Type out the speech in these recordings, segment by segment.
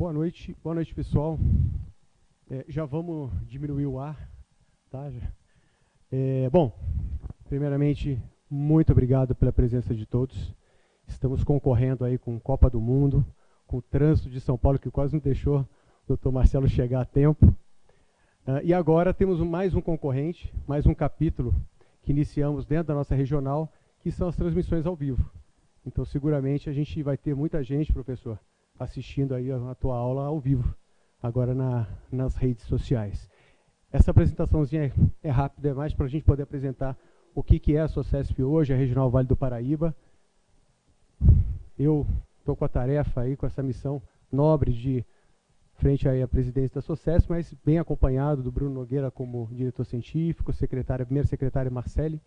Boa noite pessoal. Já vamos diminuir o ar, tá? Bom, primeiramente, muito obrigado pela presença de todos. Estamos concorrendo aí com Copa do Mundo, com o trânsito de São Paulo, que quase não deixou o Dr. Marcelo chegar a tempo. E agora temos mais um concorrente, mais um capítulo que iniciamos dentro da nossa regional, que são as transmissões ao vivo. Então, seguramente, a gente vai ter muita gente, professor, assistindo aí a tua aula ao vivo, agora nas redes sociais. Essa apresentaçãozinha é rápida, é mais para a gente poder apresentar o que é a SOCESP hoje, a Regional Vale do Paraíba. Eu estou com a tarefa aí, com essa missão nobre de frente aí à presidência da SOCESP, mas bem acompanhado do Bruno Nogueira como diretor científico, primeira secretária Marcele,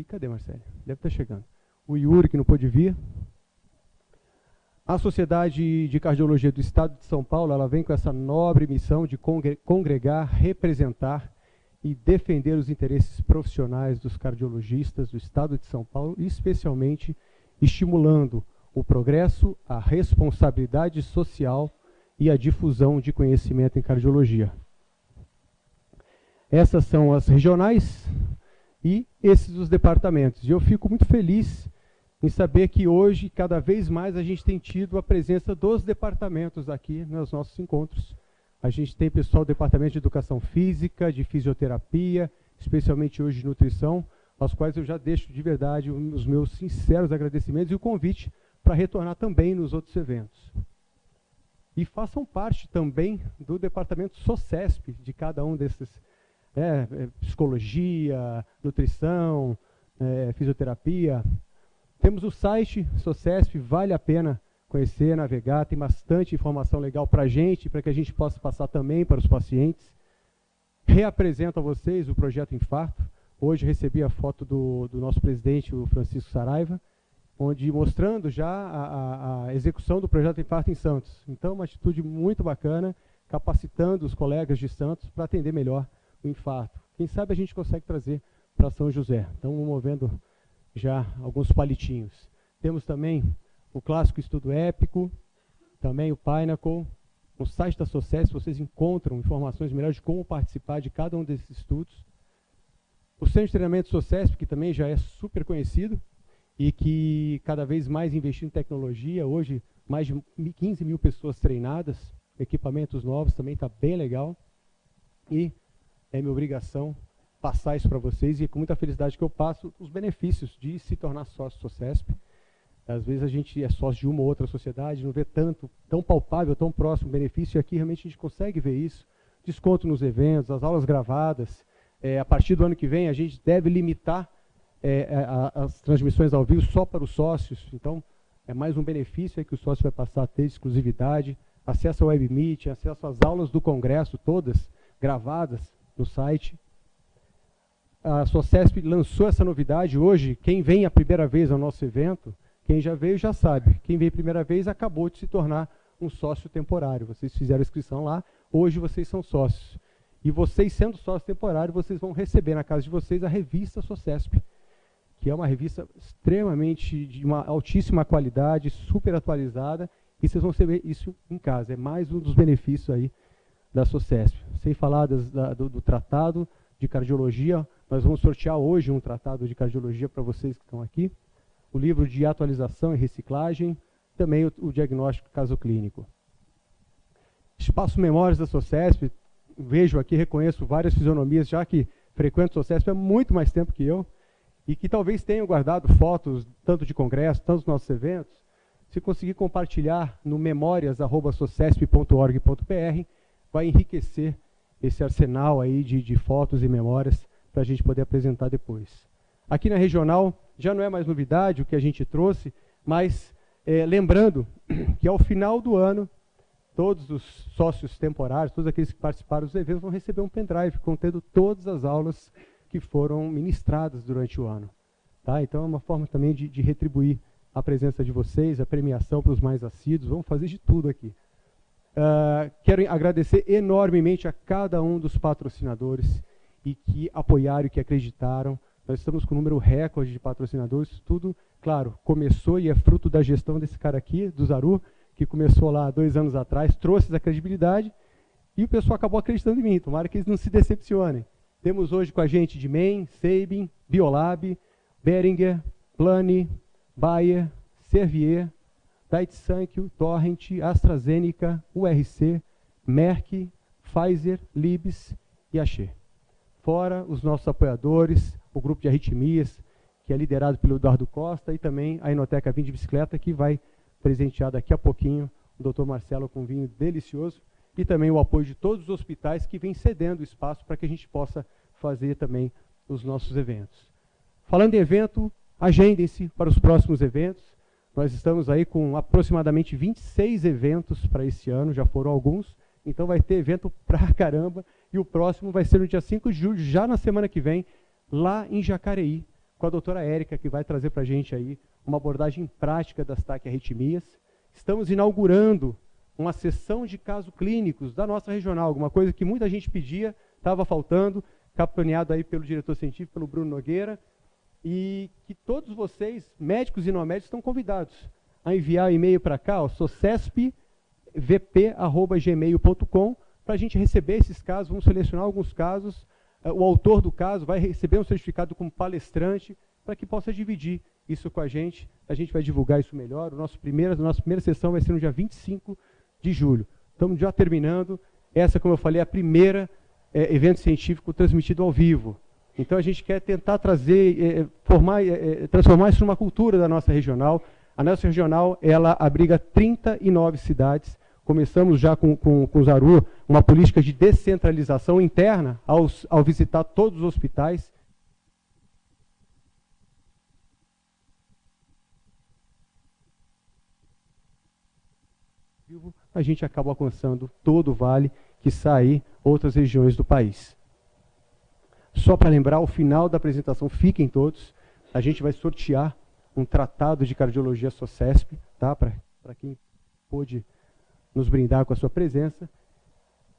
cadê Marcele? Deve estar chegando. O Yuri, que não pôde vir. A Sociedade de Cardiologia do Estado de São Paulo, ela vem com essa nobre missão de congregar, representar e defender os interesses profissionais dos cardiologistas do Estado de São Paulo, especialmente estimulando o progresso, a responsabilidade social e a difusão de conhecimento em cardiologia. Essas são as regionais e esses os departamentos. E eu fico muito feliz em saber que hoje, cada vez mais, a gente tem tido a presença dos departamentos aqui nos nossos encontros. A gente tem pessoal do Departamento de Educação Física, de Fisioterapia, especialmente hoje de Nutrição, aos quais eu já deixo de verdade os meus sinceros agradecimentos e o convite para retornar também nos outros eventos. E façam parte também do Departamento SOCESP, de cada um desses, Psicologia, Nutrição, Fisioterapia. Temos o site SOCESP, vale a pena conhecer, navegar, tem bastante informação legal para a gente, para que a gente possa passar também para os pacientes. Reapresento a vocês o Projeto Infarto. Hoje recebi a foto do nosso presidente, o Francisco Saraiva, mostrando já a execução do Projeto Infarto em Santos. Então, uma atitude muito bacana, capacitando os colegas de Santos para atender melhor o infarto. Quem sabe a gente consegue trazer para São José. Então, movendo já alguns palitinhos. Temos também o clássico estudo épico, também o Pinnacle. No site da SOCESP vocês encontram informações melhores de como participar de cada um desses estudos. O Centro de Treinamento SOCESP, que também já é super conhecido e que cada vez mais investe em tecnologia. Hoje, mais de 15 mil pessoas treinadas, equipamentos novos, também está bem legal. E é minha obrigação passar isso para vocês, e é com muita felicidade que eu passo os benefícios de se tornar sócio SOCESP. Às vezes a gente é sócio de uma ou outra sociedade, não vê tão palpável, tão próximo o benefício, e aqui realmente a gente consegue ver isso. Desconto nos eventos, as aulas gravadas. A partir do ano que vem a gente deve limitar as transmissões ao vivo só para os sócios. Então, é mais um benefício aí que o sócio vai passar a ter exclusividade, acesso ao WebMeet, acesso às aulas do congresso, todas gravadas no site. A SOCESP lançou essa novidade hoje. Quem vem a primeira vez ao nosso evento, quem já veio já sabe. Quem veio a primeira vez acabou de se tornar um sócio temporário. Vocês fizeram a inscrição lá, hoje vocês são sócios. E vocês, sendo sócios temporários, vocês vão receber na casa de vocês a revista SOCESP, que é uma revista extremamente de uma altíssima qualidade, super atualizada, e vocês vão receber isso em casa. É mais um dos benefícios aí da SOCESP. Sem falar do tratado de cardiologia, nós vamos sortear hoje um tratado de cardiologia para vocês que estão aqui, o livro de atualização e reciclagem, também o diagnóstico caso clínico. Espaço Memórias da SOCESP, vejo aqui, reconheço várias fisionomias, já que frequento SOCESP há muito mais tempo que eu, e que talvez tenham guardado fotos, tanto de congresso, tanto dos nossos eventos. Se conseguir compartilhar no memorias@socesp.org.br, vai enriquecer esse arsenal aí de fotos e memórias para a gente poder apresentar depois. Aqui na regional, já não é mais novidade o que a gente trouxe, mas lembrando que ao final do ano, todos os sócios temporários, todos aqueles que participaram dos eventos vão receber um pendrive contendo todas as aulas que foram ministradas durante o ano. Tá? Então é uma forma também de retribuir a presença de vocês, a premiação para os mais assíduos. Vamos fazer de tudo aqui. Quero agradecer enormemente a cada um dos patrocinadores e que apoiaram e que acreditaram. Nós estamos com um número recorde de patrocinadores. Tudo, claro, começou e é fruto da gestão desse cara aqui, do Zaru, que começou lá 2 anos atrás, trouxe essa credibilidade e o pessoal acabou acreditando em mim. Tomara que eles não se decepcionem. Temos hoje com a gente de DMEM, Sabin, Biolab, Behringer, Plani, Bayer, Servier, Daiichi Sankyo, Torrent, AstraZeneca, URC, Merck, Pfizer, Libs e Axê. Fora os nossos apoiadores, o grupo de arritmias, que é liderado pelo Eduardo Costa, e também a Enoteca Vinho de Bicicleta, que vai presentear daqui a pouquinho o Dr. Marcelo com um vinho delicioso, e também o apoio de todos os hospitais que vêm cedendo espaço para que a gente possa fazer também os nossos eventos. Falando em evento, agendem-se para os próximos eventos. Nós estamos aí com aproximadamente 26 eventos para esse ano, já foram alguns, então vai ter evento pra caramba, e o próximo vai ser no dia 5 de julho, já na semana que vem, lá em Jacareí, com a doutora Érica, que vai trazer para a gente aí uma abordagem prática das taquiarritmias. Estamos inaugurando uma sessão de casos clínicos da nossa regional, alguma coisa que muita gente pedia, estava faltando, capitaneado aí pelo diretor científico, pelo Bruno Nogueira, e que todos vocês, médicos e não médicos, estão convidados a enviar e-mail para cá, socespvp@gmail.com, para a gente receber esses casos. Vamos selecionar alguns casos, o autor do caso vai receber um certificado como palestrante, para que possa dividir isso com a gente vai divulgar isso melhor. Nossa primeira sessão vai ser no dia 25 de julho. Estamos já terminando, essa, como eu falei, é a primeira evento científico transmitido ao vivo. Então a gente quer tentar trazer, transformar isso numa cultura da nossa regional. A nossa regional, ela abriga 39 cidades. Começamos já com o Zaru uma política de descentralização interna ao visitar todos os hospitais. A gente acaba alcançando todo o vale, que sai outras regiões do país. Só para lembrar, ao final da apresentação, fiquem todos, a gente vai sortear um tratado de cardiologia SOCESP, tá? Para quem pôde nos brindar com a sua presença.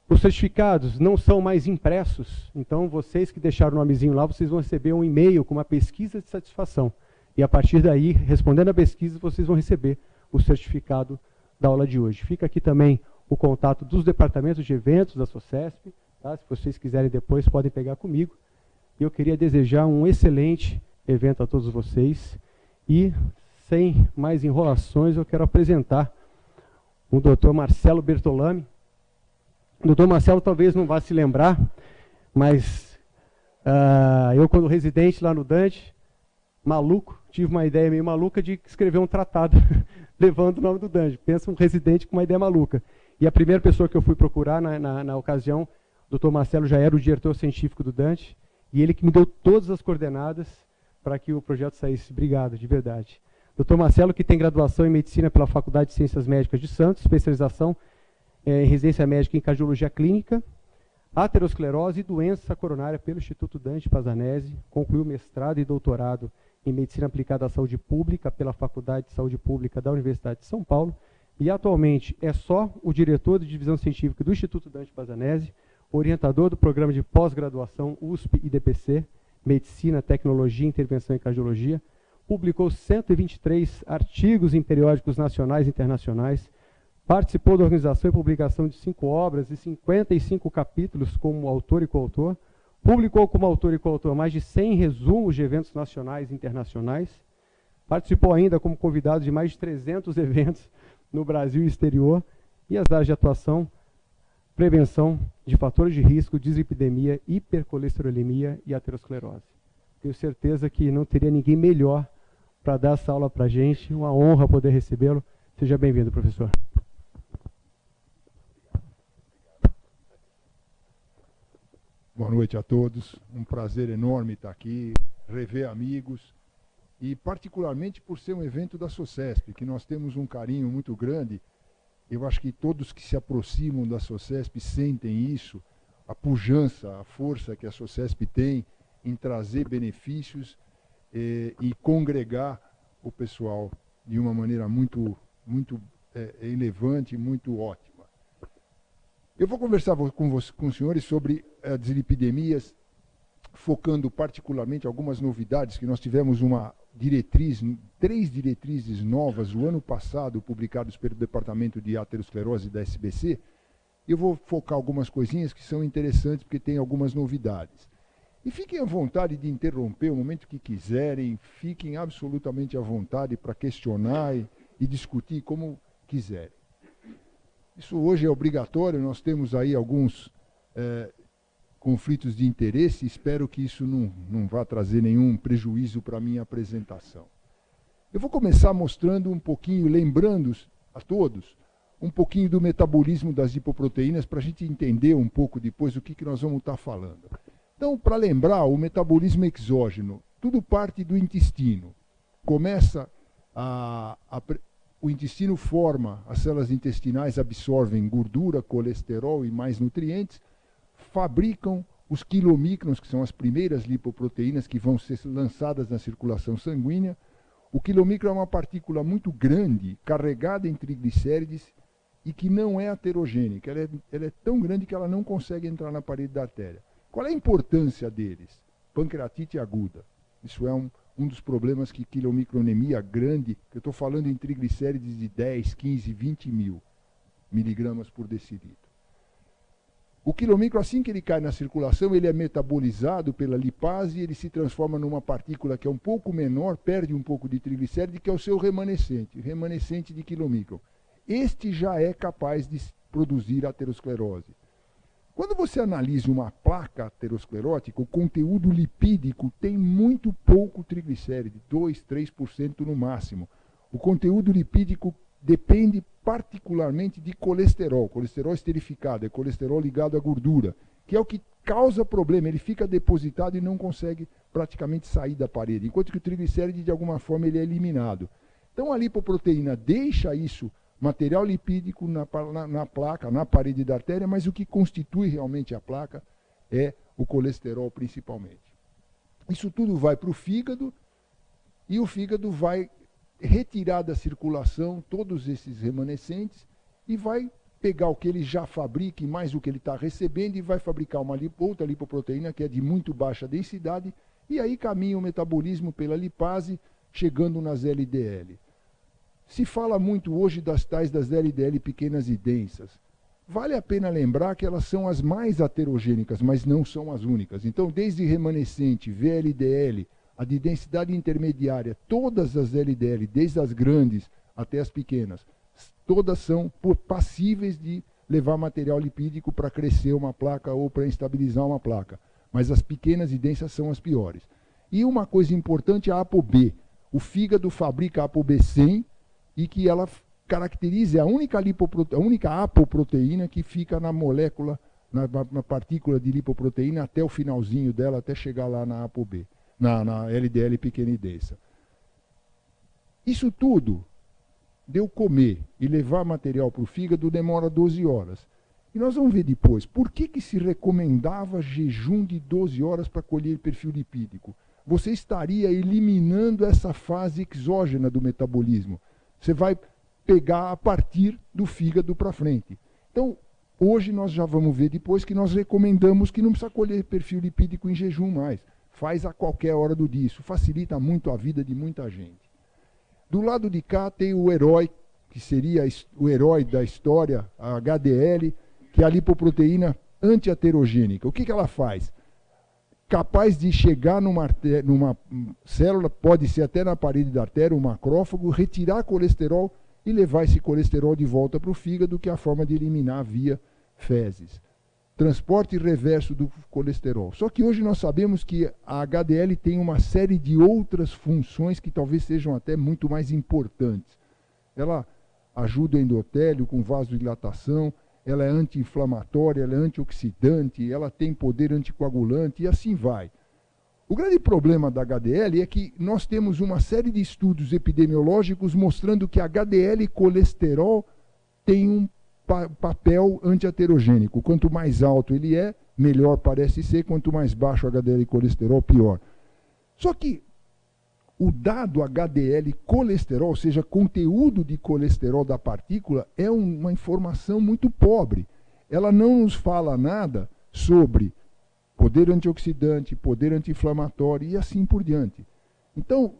Os certificados não são mais impressos, então vocês que deixaram o nomezinho lá, vocês vão receber um e-mail com uma pesquisa de satisfação. E a partir daí, respondendo a pesquisa, vocês vão receber o certificado da aula de hoje. Fica aqui também o contato dos departamentos de eventos da SOCESP, tá? Se vocês quiserem depois, podem pegar comigo. Eu queria desejar um excelente evento a todos vocês. E, sem mais enrolações, eu quero apresentar o Dr. Marcelo Bertolami. O Dr. Marcelo talvez não vá se lembrar, mas eu, quando residente lá no Dante, maluco, tive uma ideia meio maluca de escrever um tratado levando o nome do Dante. Pensa um residente com uma ideia maluca. E a primeira pessoa que eu fui procurar na ocasião, o Dr. Marcelo já era o diretor científico do Dante, e ele que me deu todas as coordenadas para que o projeto saísse. Obrigado, de verdade. Dr. Marcelo, que tem graduação em Medicina pela Faculdade de Ciências Médicas de Santos, especialização em residência médica em cardiologia clínica, aterosclerose e doença coronária pelo Instituto Dante Pazanese, concluiu mestrado e doutorado em Medicina Aplicada à Saúde Pública pela Faculdade de Saúde Pública da Universidade de São Paulo, e atualmente é só o diretor de divisão científica do Instituto Dante Pazanese, orientador do programa de pós-graduação USP e DPC, Medicina, Tecnologia e Intervenção em Cardiologia, publicou 123 artigos em periódicos nacionais e internacionais, participou da organização e publicação de 5 obras e 55 capítulos como autor e coautor, publicou como autor e coautor mais de 100 resumos de eventos nacionais e internacionais, participou ainda como convidado de mais de 300 eventos no Brasil e exterior, e as áreas de atuação: prevenção de fatores de risco, dislipidemia, hipercolesterolemia e aterosclerose. Tenho certeza que não teria ninguém melhor para dar essa aula para a gente. Uma honra poder recebê-lo. Seja bem-vindo, professor. Boa noite a todos. Um prazer enorme estar aqui, rever amigos, e particularmente por ser um evento da SOCESP, que nós temos um carinho muito grande. Eu acho que todos que se aproximam da SOCESP sentem isso, a pujança, a força que a SOCESP tem em trazer benefícios e congregar o pessoal de uma maneira muito elevante, muito ótima. Eu vou conversar com os senhores sobre dislipidemias, focando particularmente algumas novidades, que nós tivemos três diretrizes novas o ano passado, publicadas pelo Departamento de Aterosclerose da SBC. Eu vou focar algumas coisinhas que são interessantes, porque tem algumas novidades. E fiquem à vontade de interromper o momento que quiserem, fiquem absolutamente à vontade para questionar e discutir como quiserem. Isso hoje é obrigatório, nós temos aí alguns conflitos de interesse, espero que isso não vá trazer nenhum prejuízo para a minha apresentação. Eu vou começar mostrando um pouquinho, lembrando a todos, um pouquinho do metabolismo das lipoproteínas, para a gente entender um pouco depois o que nós vamos estar falando. Então, para lembrar, o metabolismo exógeno, tudo parte do intestino. Começa o intestino forma, as células intestinais absorvem gordura, colesterol e mais nutrientes, fabricam os quilomicrons, que são as primeiras lipoproteínas que vão ser lançadas na circulação sanguínea. O quilomicron é uma partícula muito grande, carregada em triglicérides e que não é aterogênica. Ela é tão grande que ela não consegue entrar na parede da artéria. Qual é a importância deles? Pancreatite aguda. Isso é um dos problemas que quilomicronemia grande, que eu estou falando em triglicérides de 10, 15, 20 mil miligramas por decilitro. O quilomicro, assim que ele cai na circulação, ele é metabolizado pela lipase e ele se transforma numa partícula que é um pouco menor, perde um pouco de triglicéride, que é o seu remanescente de quilomicron. Este já é capaz de produzir aterosclerose. Quando você analisa uma placa aterosclerótica, o conteúdo lipídico tem muito pouco triglicéride, 2, 3% no máximo. O conteúdo lipídico depende particularmente de colesterol esterificado, é colesterol ligado à gordura, que é o que causa problema, ele fica depositado e não consegue praticamente sair da parede, enquanto que o triglicéride, de alguma forma, ele é eliminado. Então a lipoproteína deixa isso, material lipídico na placa, na parede da artéria, mas o que constitui realmente a placa é o colesterol principalmente. Isso tudo vai para o fígado e o fígado vai retirar da circulação todos esses remanescentes e vai pegar o que ele já fabrica e mais o que ele está recebendo e vai fabricar uma outra lipoproteína que é de muito baixa densidade e aí caminha o metabolismo pela lipase, chegando nas LDL. Se fala muito hoje das tais das LDL pequenas e densas. Vale a pena lembrar que elas são as mais aterogênicas, mas não são as únicas. Então, desde remanescente, VLDL, a de densidade intermediária, todas as LDL, desde as grandes até as pequenas, todas são passíveis de levar material lipídico para crescer uma placa ou para estabilizar uma placa. Mas as pequenas e densas são as piores. E uma coisa importante é a ApoB. O fígado fabrica a ApoB100 e que ela caracteriza a única apoproteína que fica na molécula, na partícula de lipoproteína até o finalzinho dela, até chegar lá na ApoB. Na LDL pequena e densa. Isso tudo, de eu comer e levar material para o fígado, demora 12 horas. E nós vamos ver depois, por que se recomendava jejum de 12 horas para colher perfil lipídico? Você estaria eliminando essa fase exógena do metabolismo. Você vai pegar a partir do fígado para frente. Então, hoje nós já vamos ver depois que nós recomendamos que não precisa colher perfil lipídico em jejum mais. Faz a qualquer hora do dia. Isso facilita muito a vida de muita gente. Do lado de cá tem o herói, que seria o herói da história, a HDL, que é a lipoproteína antiaterogênica. O que ela faz? Capaz de chegar numa célula, pode ser até na parede da artéria, um macrófago, retirar colesterol e levar esse colesterol de volta para o fígado, que é a forma de eliminar via fezes. Transporte reverso do colesterol. Só que hoje nós sabemos que a HDL tem uma série de outras funções que talvez sejam até muito mais importantes. Ela ajuda o endotélio com vasodilatação, ela é anti-inflamatória, ela é antioxidante, ela tem poder anticoagulante e assim vai. O grande problema da HDL é que nós temos uma série de estudos epidemiológicos mostrando que a HDL e colesterol têm um papel antiaterogênico. Quanto mais alto ele é, melhor parece ser. Quanto mais baixo HDL e colesterol, pior. Só que o dado HDL colesterol, ou seja, conteúdo de colesterol da partícula, é uma informação muito pobre. Ela não nos fala nada sobre poder antioxidante, poder anti-inflamatório e assim por diante. Então,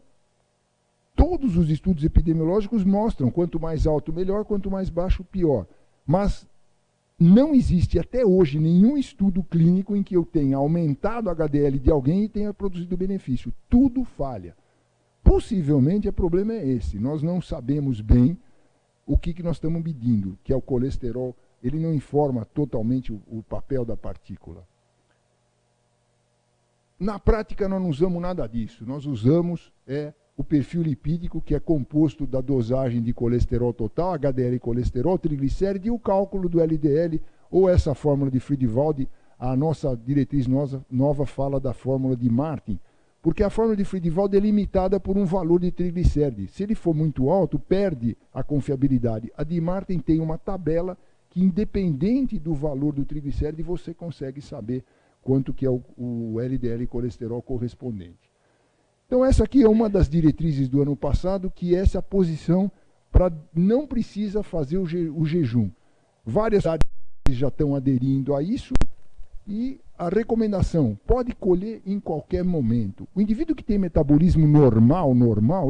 Todos os estudos epidemiológicos mostram quanto mais alto, melhor, quanto mais baixo, pior. Mas não existe até hoje nenhum estudo clínico em que eu tenha aumentado a HDL de alguém e tenha produzido benefício. Tudo falha. Possivelmente o problema é esse. Nós não sabemos bem o que nós estamos medindo, que é o colesterol. Ele não informa totalmente o papel da partícula. Na prática, nós não usamos nada disso. Nós usamos o perfil lipídico, que é composto da dosagem de colesterol total, HDL colesterol, triglicéride, e o cálculo do LDL, ou essa fórmula de Friedewald. A nossa diretriz nova fala da fórmula de Martin, porque a fórmula de Friedewald é limitada por um valor de triglicéride. Se ele for muito alto, perde a confiabilidade. A de Martin tem uma tabela que, independente do valor do triglicéride, você consegue saber quanto que é o LDL colesterol correspondente. Então essa aqui é uma das diretrizes do ano passado, que é essa posição para não precisa fazer o jejum. Várias áreas já estão aderindo a isso, e a recomendação, pode colher em qualquer momento. O indivíduo que tem metabolismo normal,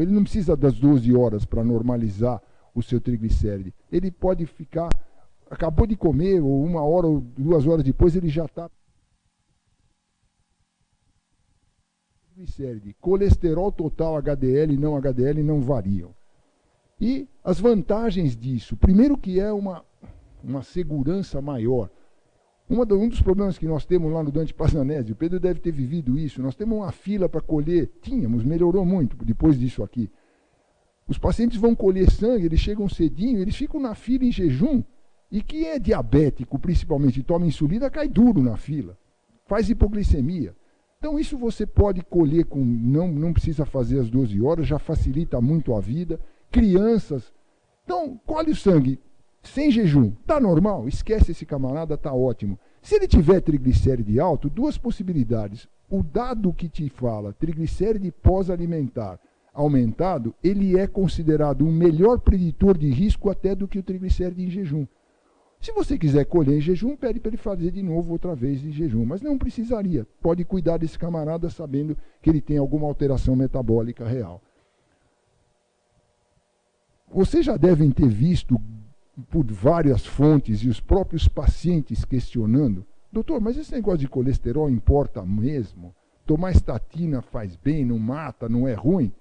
ele não precisa das 12 horas para normalizar o seu triglicéride. Ele pode ficar, acabou de comer, ou 1 hora ou 2 horas depois, ele já está... Triglicéride, colesterol total, HDL e não HDL não variam. E as vantagens disso, primeiro que é uma segurança maior. Um dos problemas que nós temos lá no Dante Pazzanese, o Pedro deve ter vivido isso, nós temos uma fila para colher, melhorou muito depois disso aqui. Os pacientes vão colher sangue, eles chegam cedinho, eles ficam na fila em jejum, e quem é diabético, principalmente, toma insulina, cai duro na fila, faz hipoglicemia. Então isso você pode colher, não precisa fazer as 12 horas, já facilita muito a vida. Crianças, então colhe o sangue, sem jejum, tá normal, esquece esse camarada, tá ótimo. Se ele tiver triglicéride alto, 2 possibilidades. O dado que te fala, triglicéride pós-alimentar aumentado, ele é considerado um melhor preditor de risco até do que o triglicéride em jejum. Se você quiser colher em jejum, pede para ele fazer de novo outra vez em jejum, mas não precisaria. Pode cuidar desse camarada sabendo que ele tem alguma alteração metabólica real. Vocês já devem ter visto por várias fontes e os próprios pacientes questionando: doutor, mas esse negócio de colesterol importa mesmo? Tomar estatina faz bem, não mata, não é ruim?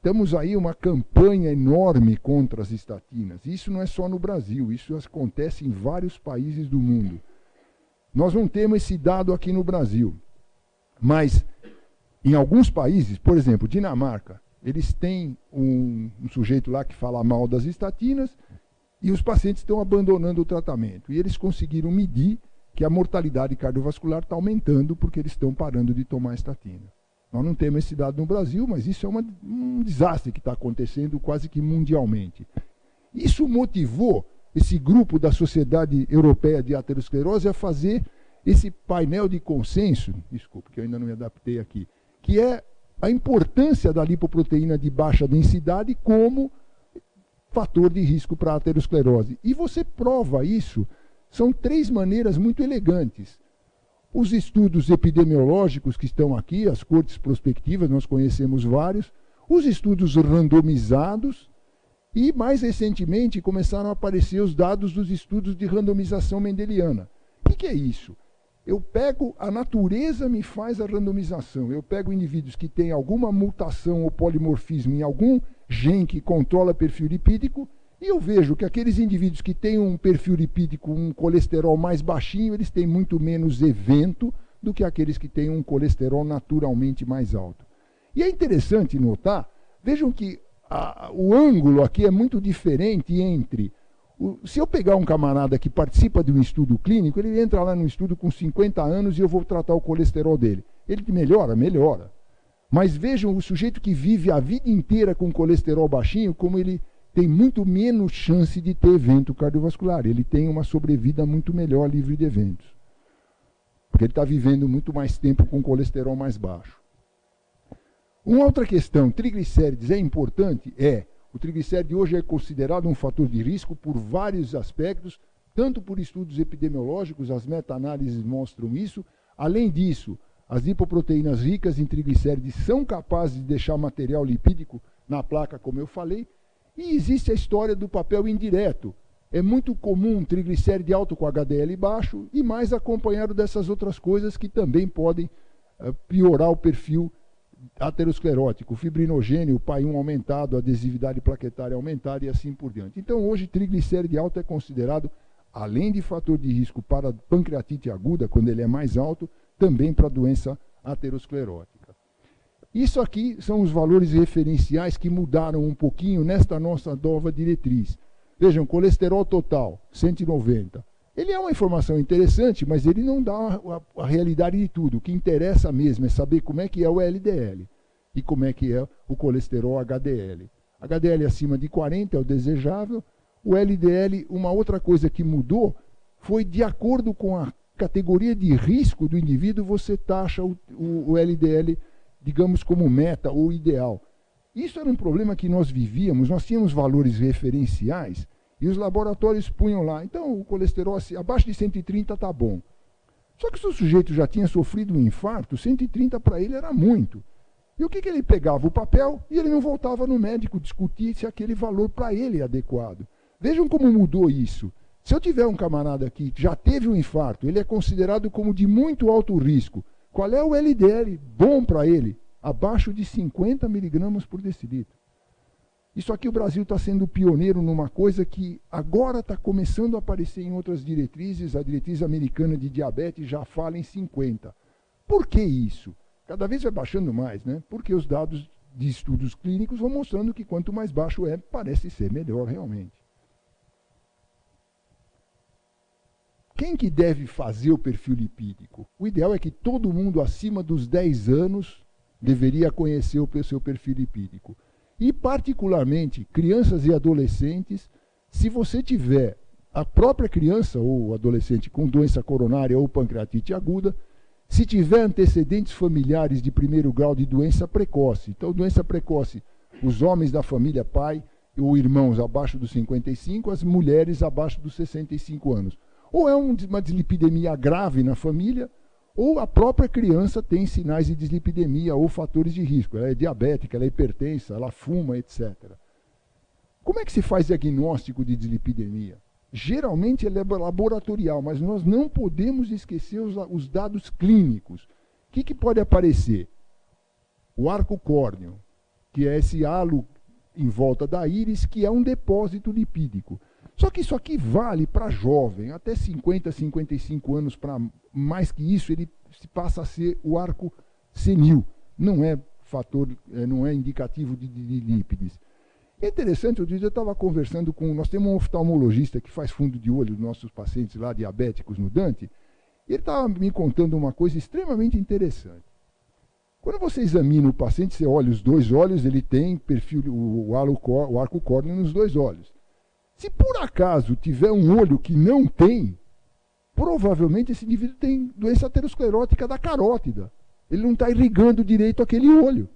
Temos aí uma campanha enorme contra as estatinas. Isso não é só no Brasil, isso acontece em vários países do mundo. Nós não temos esse dado aqui no Brasil. Mas em alguns países, por exemplo, Dinamarca, eles têm um sujeito lá que fala mal das estatinas e os pacientes estão abandonando o tratamento. E eles conseguiram medir que a mortalidade cardiovascular está aumentando porque eles estão parando de tomar estatina. Nós não temos esse dado no Brasil, mas isso é um desastre que está acontecendo quase que mundialmente. Isso motivou esse grupo da Sociedade Europeia de Aterosclerose a fazer esse painel de consenso, desculpe, que eu ainda não me adaptei aqui, que é a importância da lipoproteína de baixa densidade como fator de risco para a aterosclerose. E você prova isso, são 3 maneiras muito elegantes. Os estudos epidemiológicos que estão aqui, as cortes prospectivas, nós conhecemos vários, os estudos randomizados e, mais recentemente, começaram a aparecer os dados dos estudos de randomização mendeliana. O que é isso? Eu pego, a natureza me faz a randomização. Eu pego indivíduos que têm alguma mutação ou polimorfismo em algum gene que controla perfil lipídico, e eu vejo que aqueles indivíduos que têm um perfil lipídico, um colesterol mais baixinho, eles têm muito menos evento do que aqueles que têm um colesterol naturalmente mais alto. E é interessante notar, vejam que o ângulo aqui é muito diferente entre... Se eu pegar um camarada que participa de um estudo clínico, ele entra lá no estudo com 50 anos e eu vou tratar o colesterol dele. Ele melhora? Melhora. Mas vejam o sujeito que vive a vida inteira com colesterol baixinho, como ele tem muito menos chance de ter evento cardiovascular. Ele tem uma sobrevida muito melhor livre de eventos. Porque ele está vivendo muito mais tempo com colesterol mais baixo. Uma outra questão, triglicérides é importante? É. O triglicéride hoje é considerado um fator de risco por vários aspectos, tanto por estudos epidemiológicos, as meta-análises mostram isso. Além disso, as lipoproteínas ricas em triglicérides são capazes de deixar material lipídico na placa, como eu falei. E existe a história do papel indireto. É muito comum um triglicéride alto com HDL baixo e mais acompanhado dessas outras coisas que também podem piorar o perfil aterosclerótico, fibrinogênio, o PAI1 aumentado, a adesividade plaquetária aumentada e assim por diante. Então, hoje, triglicéride alto é considerado, além de fator de risco para pancreatite aguda, quando ele é mais alto, também para doença aterosclerótica. Isso aqui são os valores referenciais que mudaram um pouquinho nesta nossa nova diretriz. Vejam, colesterol total, 190. Ele é uma informação interessante, mas ele não dá a realidade de tudo. O que interessa mesmo é saber como é que é o LDL e como é que é o colesterol HDL. HDL acima de 40 é o desejável. O LDL, uma outra coisa que mudou, foi de acordo com a categoria de risco do indivíduo, você taxa o LDL, digamos, como meta ou ideal. Isso era um problema que nós vivíamos, nós tínhamos valores referenciais e os laboratórios punham lá. Então, o colesterol abaixo de 130 está bom. Só que se o sujeito já tinha sofrido um infarto, 130 para ele era muito. E o que ele pegava? O papel e ele não voltava no médico discutir se aquele valor para ele é adequado. Vejam como mudou isso. Se eu tiver um camarada aqui que já teve um infarto, ele é considerado como de muito alto risco. Qual é o LDL bom para ele? Abaixo de 50 miligramas por decilitro. Isso aqui o Brasil está sendo pioneiro numa coisa que agora está começando a aparecer em outras diretrizes. A diretriz americana de diabetes já fala em 50. Por que isso? Cada vez vai baixando mais, né? Porque os dados de estudos clínicos vão mostrando que quanto mais baixo é, parece ser melhor realmente. Quem que deve fazer o perfil lipídico? O ideal é que todo mundo acima dos 10 anos deveria conhecer o seu perfil lipídico. E, particularmente, crianças e adolescentes, se você tiver a própria criança ou adolescente com doença coronária ou pancreatite aguda, se tiver antecedentes familiares de primeiro grau de doença precoce. Então, doença precoce, os homens da família pai ou irmãos abaixo dos 55, as mulheres abaixo dos 65 anos. Ou é uma dislipidemia grave na família, ou a própria criança tem sinais de dislipidemia ou fatores de risco. Ela é diabética, ela é hipertensa, ela fuma, etc. Como é que se faz diagnóstico de dislipidemia? Geralmente ele é laboratorial, mas nós não podemos esquecer os dados clínicos. O que pode aparecer? O arco córneo, que é esse halo em volta da íris, que é um depósito lipídico. Só que isso aqui vale para jovem, até 50, 55 anos, para mais que isso, ele passa a ser o arco senil. Não é fator, não é indicativo de lípides. É interessante, outro dia eu estava conversando com... Nós temos um oftalmologista que faz fundo de olho dos nossos pacientes lá, diabéticos, no Dante, e ele estava me contando uma coisa extremamente interessante. Quando você examina o paciente, você olha os dois olhos, ele tem perfil, o arco córneo nos dois olhos. Se por acaso tiver um olho que não tem, provavelmente esse indivíduo tem doença aterosclerótica da carótida. Ele não está irrigando direito aquele olho.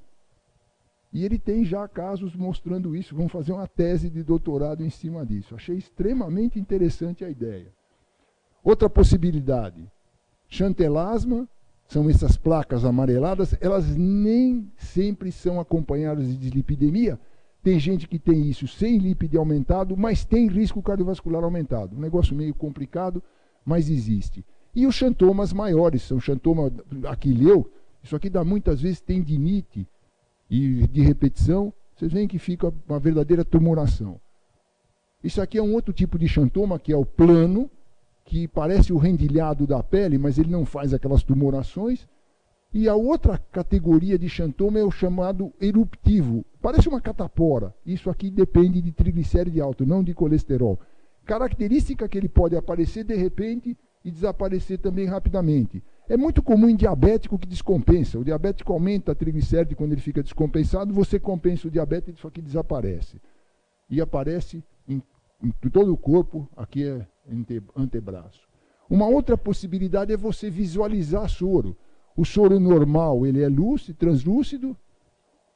E ele tem já casos mostrando isso. Vamos fazer uma tese de doutorado em cima disso. Achei extremamente interessante a ideia. Outra possibilidade, chantelasma, são essas placas amareladas, elas nem sempre são acompanhadas de dislipidemia. Tem gente que tem isso sem lípide aumentado, mas tem risco cardiovascular aumentado. Um negócio meio complicado, mas existe. E os xantomas maiores, são xantoma aquileu, isso aqui dá muitas vezes tendinite e de repetição, vocês veem que fica uma verdadeira tumoração. Isso aqui é um outro tipo de xantoma, que é o plano, que parece o rendilhado da pele, mas ele não faz aquelas tumorações. E a outra categoria de xantoma é o chamado eruptivo. Parece uma catapora. Isso aqui depende de triglicéride alto, não de colesterol. Característica que ele pode aparecer de repente e desaparecer também rapidamente. É muito comum em diabético que descompensa. O diabético aumenta a triglicéride quando ele fica descompensado, você compensa o diabetes e isso aqui desaparece. E aparece em todo o corpo, aqui é antebraço. Uma outra possibilidade é você visualizar soro. O soro normal, ele é lúcido, translúcido.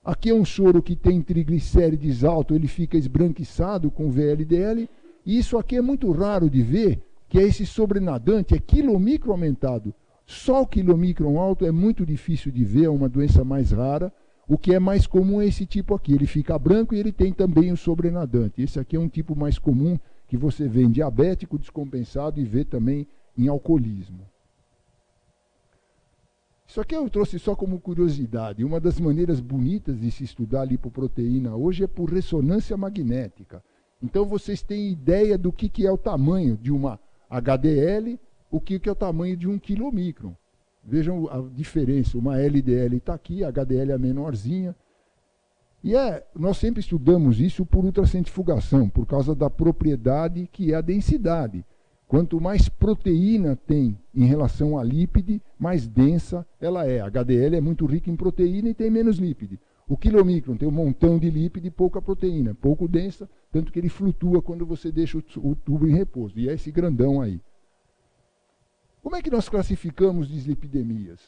Aqui é um soro que tem triglicérides alto, ele fica esbranquiçado com VLDL. E isso aqui é muito raro de ver, que é esse sobrenadante, é quilomicro aumentado. Só o quilomicron alto é muito difícil de ver, é uma doença mais rara. O que é mais comum é esse tipo aqui. Ele fica branco e ele tem também o sobrenadante. Esse aqui é um tipo mais comum que você vê em diabético descompensado e vê também em alcoolismo. Isso aqui eu trouxe só como curiosidade. Uma das maneiras bonitas de se estudar a lipoproteína hoje é por ressonância magnética. Então vocês têm ideia do que é o tamanho de uma HDL, o que é o tamanho de um quilomicron. Vejam a diferença. Uma LDL está aqui, a HDL é menorzinha. E nós sempre estudamos isso por ultracentrifugação, por causa da propriedade que é a densidade. Quanto mais proteína tem em relação a lípide, mais densa ela é. A HDL é muito rica em proteína e tem menos lípide. O quilomicron tem um montão de lípide e pouca proteína, pouco densa, tanto que ele flutua quando você deixa o tubo em repouso. E é esse grandão aí. Como é que nós classificamos dislipidemias?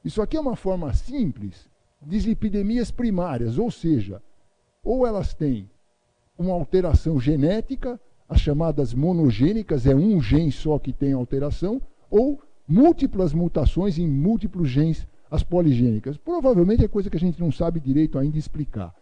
Isso aqui é uma forma simples. Dislipidemias primárias, ou seja, ou elas têm uma alteração genética, as chamadas monogênicas, é um gene só que tem alteração, ou múltiplas mutações em múltiplos genes, as poligênicas. Provavelmente é coisa que a gente não sabe direito ainda explicar.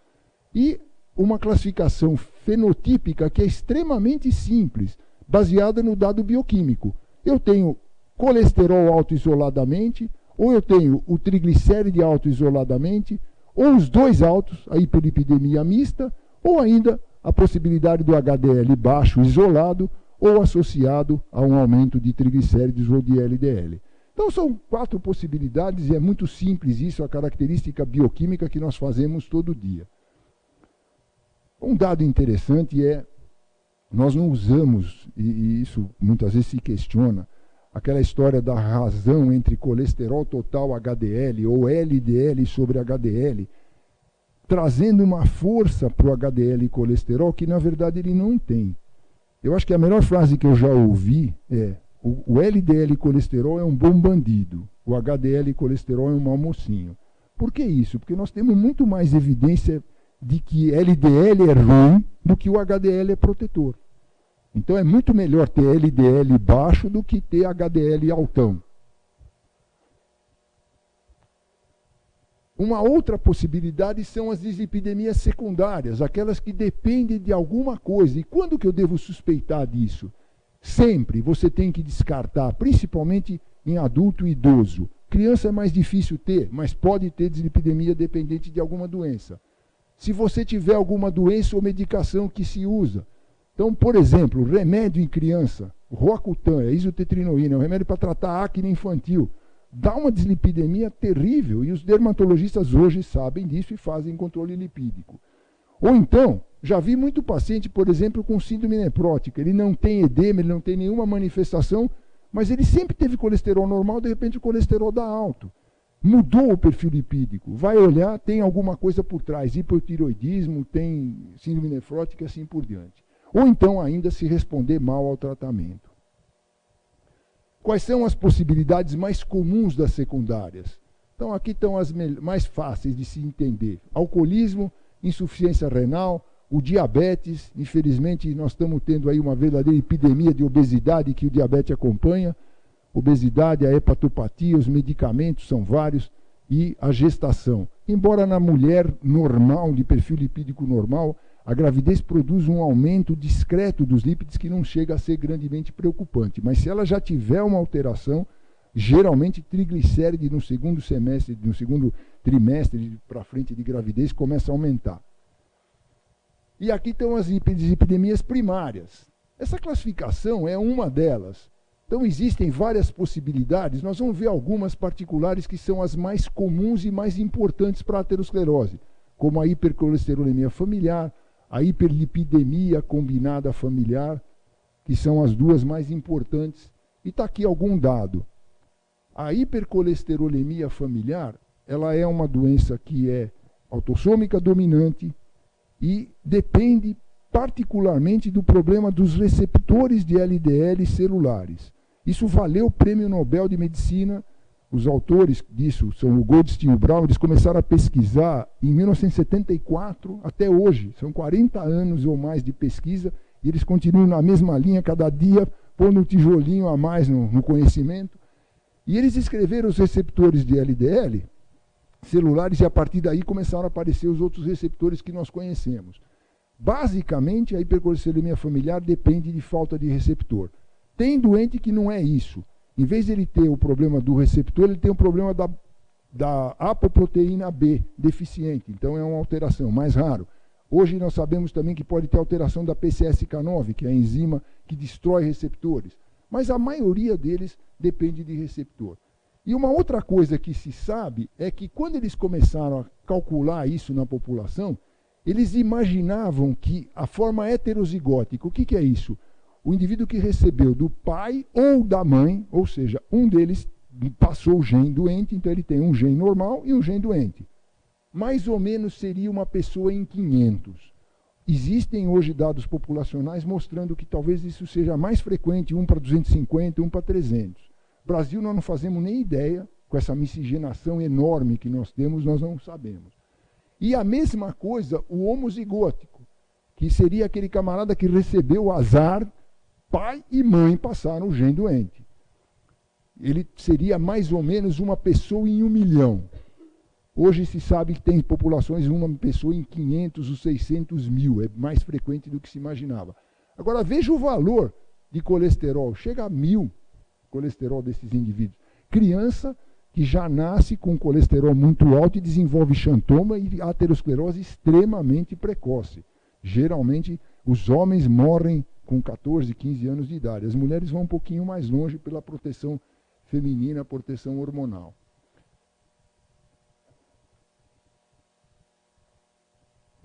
E uma classificação fenotípica que é extremamente simples, baseada no dado bioquímico. Eu tenho colesterol alto isoladamente, ou eu tenho o triglicéride alto isoladamente, ou os dois altos, a hiperlipidemia mista, ou ainda a possibilidade do HDL baixo isolado ou associado a um aumento de triglicéridos ou de LDL. Então são 4 possibilidades e é muito simples isso, a característica bioquímica que nós fazemos todo dia. Um dado interessante é, nós não usamos, e isso muitas vezes se questiona, aquela história da razão entre colesterol total HDL ou LDL sobre HDL, trazendo uma força para o HDL e colesterol que, na verdade, ele não tem. Eu acho que a melhor frase que eu já ouvi é: o LDL e colesterol é um bom bandido, o HDL e colesterol é um mau mocinho. Por que isso? Porque nós temos muito mais evidência de que LDL é ruim do que o HDL é protetor. Então é muito melhor ter LDL baixo do que ter HDL altão. Uma outra possibilidade são as dislipidemias secundárias, aquelas que dependem de alguma coisa. E quando que eu devo suspeitar disso? Sempre você tem que descartar, principalmente em adulto e idoso. Criança é mais difícil ter, mas pode ter dislipidemia dependente de alguma doença. Se você tiver alguma doença ou medicação que se usa. Então, por exemplo, remédio em criança, Roacutan, é isotetrinoína, é um remédio para tratar acne infantil. Dá uma dislipidemia terrível e os dermatologistas hoje sabem disso e fazem controle lipídico. Ou então, já vi muito paciente, por exemplo, com síndrome nefrótica. Ele não tem edema, ele não tem nenhuma manifestação, mas ele sempre teve colesterol normal, de repente o colesterol dá alto. Mudou o perfil lipídico. Vai olhar, tem alguma coisa por trás, hipotireoidismo, tem síndrome nefrótica e assim por diante. Ou então ainda se responder mal ao tratamento. Quais são as possibilidades mais comuns das secundárias? Então aqui estão as mais fáceis de se entender. Alcoolismo, insuficiência renal, o diabetes, infelizmente nós estamos tendo aí uma verdadeira epidemia de obesidade que o diabetes acompanha. Obesidade, a hepatopatia, os medicamentos são vários e a gestação. Embora na mulher normal, de perfil lipídico normal, a gravidez produz um aumento discreto dos lípides que não chega a ser grandemente preocupante. Mas se ela já tiver uma alteração, geralmente triglicéride no segundo semestre, no segundo trimestre para frente de gravidez, começa a aumentar. E aqui estão as epidemias primárias. Essa classificação é uma delas. Então existem várias possibilidades. Nós vamos ver algumas particulares que são as mais comuns e mais importantes para a aterosclerose, como a hipercolesterolemia familiar, a hiperlipidemia combinada familiar, que são as duas mais importantes. E está aqui algum dado. A hipercolesterolemia familiar, ela é uma doença que é autossômica dominante e depende particularmente do problema dos receptores de LDL celulares. Isso valeu o Prêmio Nobel de Medicina. Os autores disso são o Goldstein e o Brown. Eles começaram a pesquisar em 1974 até hoje. São 40 anos ou mais de pesquisa e eles continuam na mesma linha, cada dia pondo um tijolinho a mais no conhecimento. E eles escreveram os receptores de LDL celulares, e a partir daí começaram a aparecer os outros receptores que nós conhecemos. Basicamente, a hipercolesterolemia familiar depende de falta de receptor. Tem doente que não é isso. Em vez de ele ter o problema do receptor, ele tem o problema da apoproteína B deficiente. Então é uma alteração, mais raro. Hoje nós sabemos também que pode ter alteração da PCSK9, que é a enzima que destrói receptores. Mas a maioria deles depende de receptor. E uma outra coisa que se sabe é que quando eles começaram a calcular isso na população, eles imaginavam que a forma heterozigótica, o que é isso? O indivíduo que recebeu do pai ou da mãe, ou seja, um deles passou o gene doente, então ele tem um gene normal e um gene doente. Mais ou menos seria uma pessoa em 500. Existem hoje dados populacionais mostrando que talvez isso seja mais frequente, 1 para 250, 1 para 300. No Brasil nós não fazemos nem ideia, com essa miscigenação enorme que nós temos, nós não sabemos. E a mesma coisa o homozigótico, que seria aquele camarada que recebeu o azar, pai e mãe passaram o gene doente. Ele seria mais ou menos uma pessoa em 1 milhão. Hoje se sabe que tem populações, uma pessoa em 500 ou 600 mil, é mais frequente do que se imaginava. Agora veja o valor de colesterol, chega a 1000 colesterol desses indivíduos. Criança que já nasce com colesterol muito alto e desenvolve xantoma e aterosclerose extremamente precoce. Geralmente os homens morrem com 14, 15 anos de idade. As mulheres vão um pouquinho mais longe pela proteção feminina, proteção hormonal.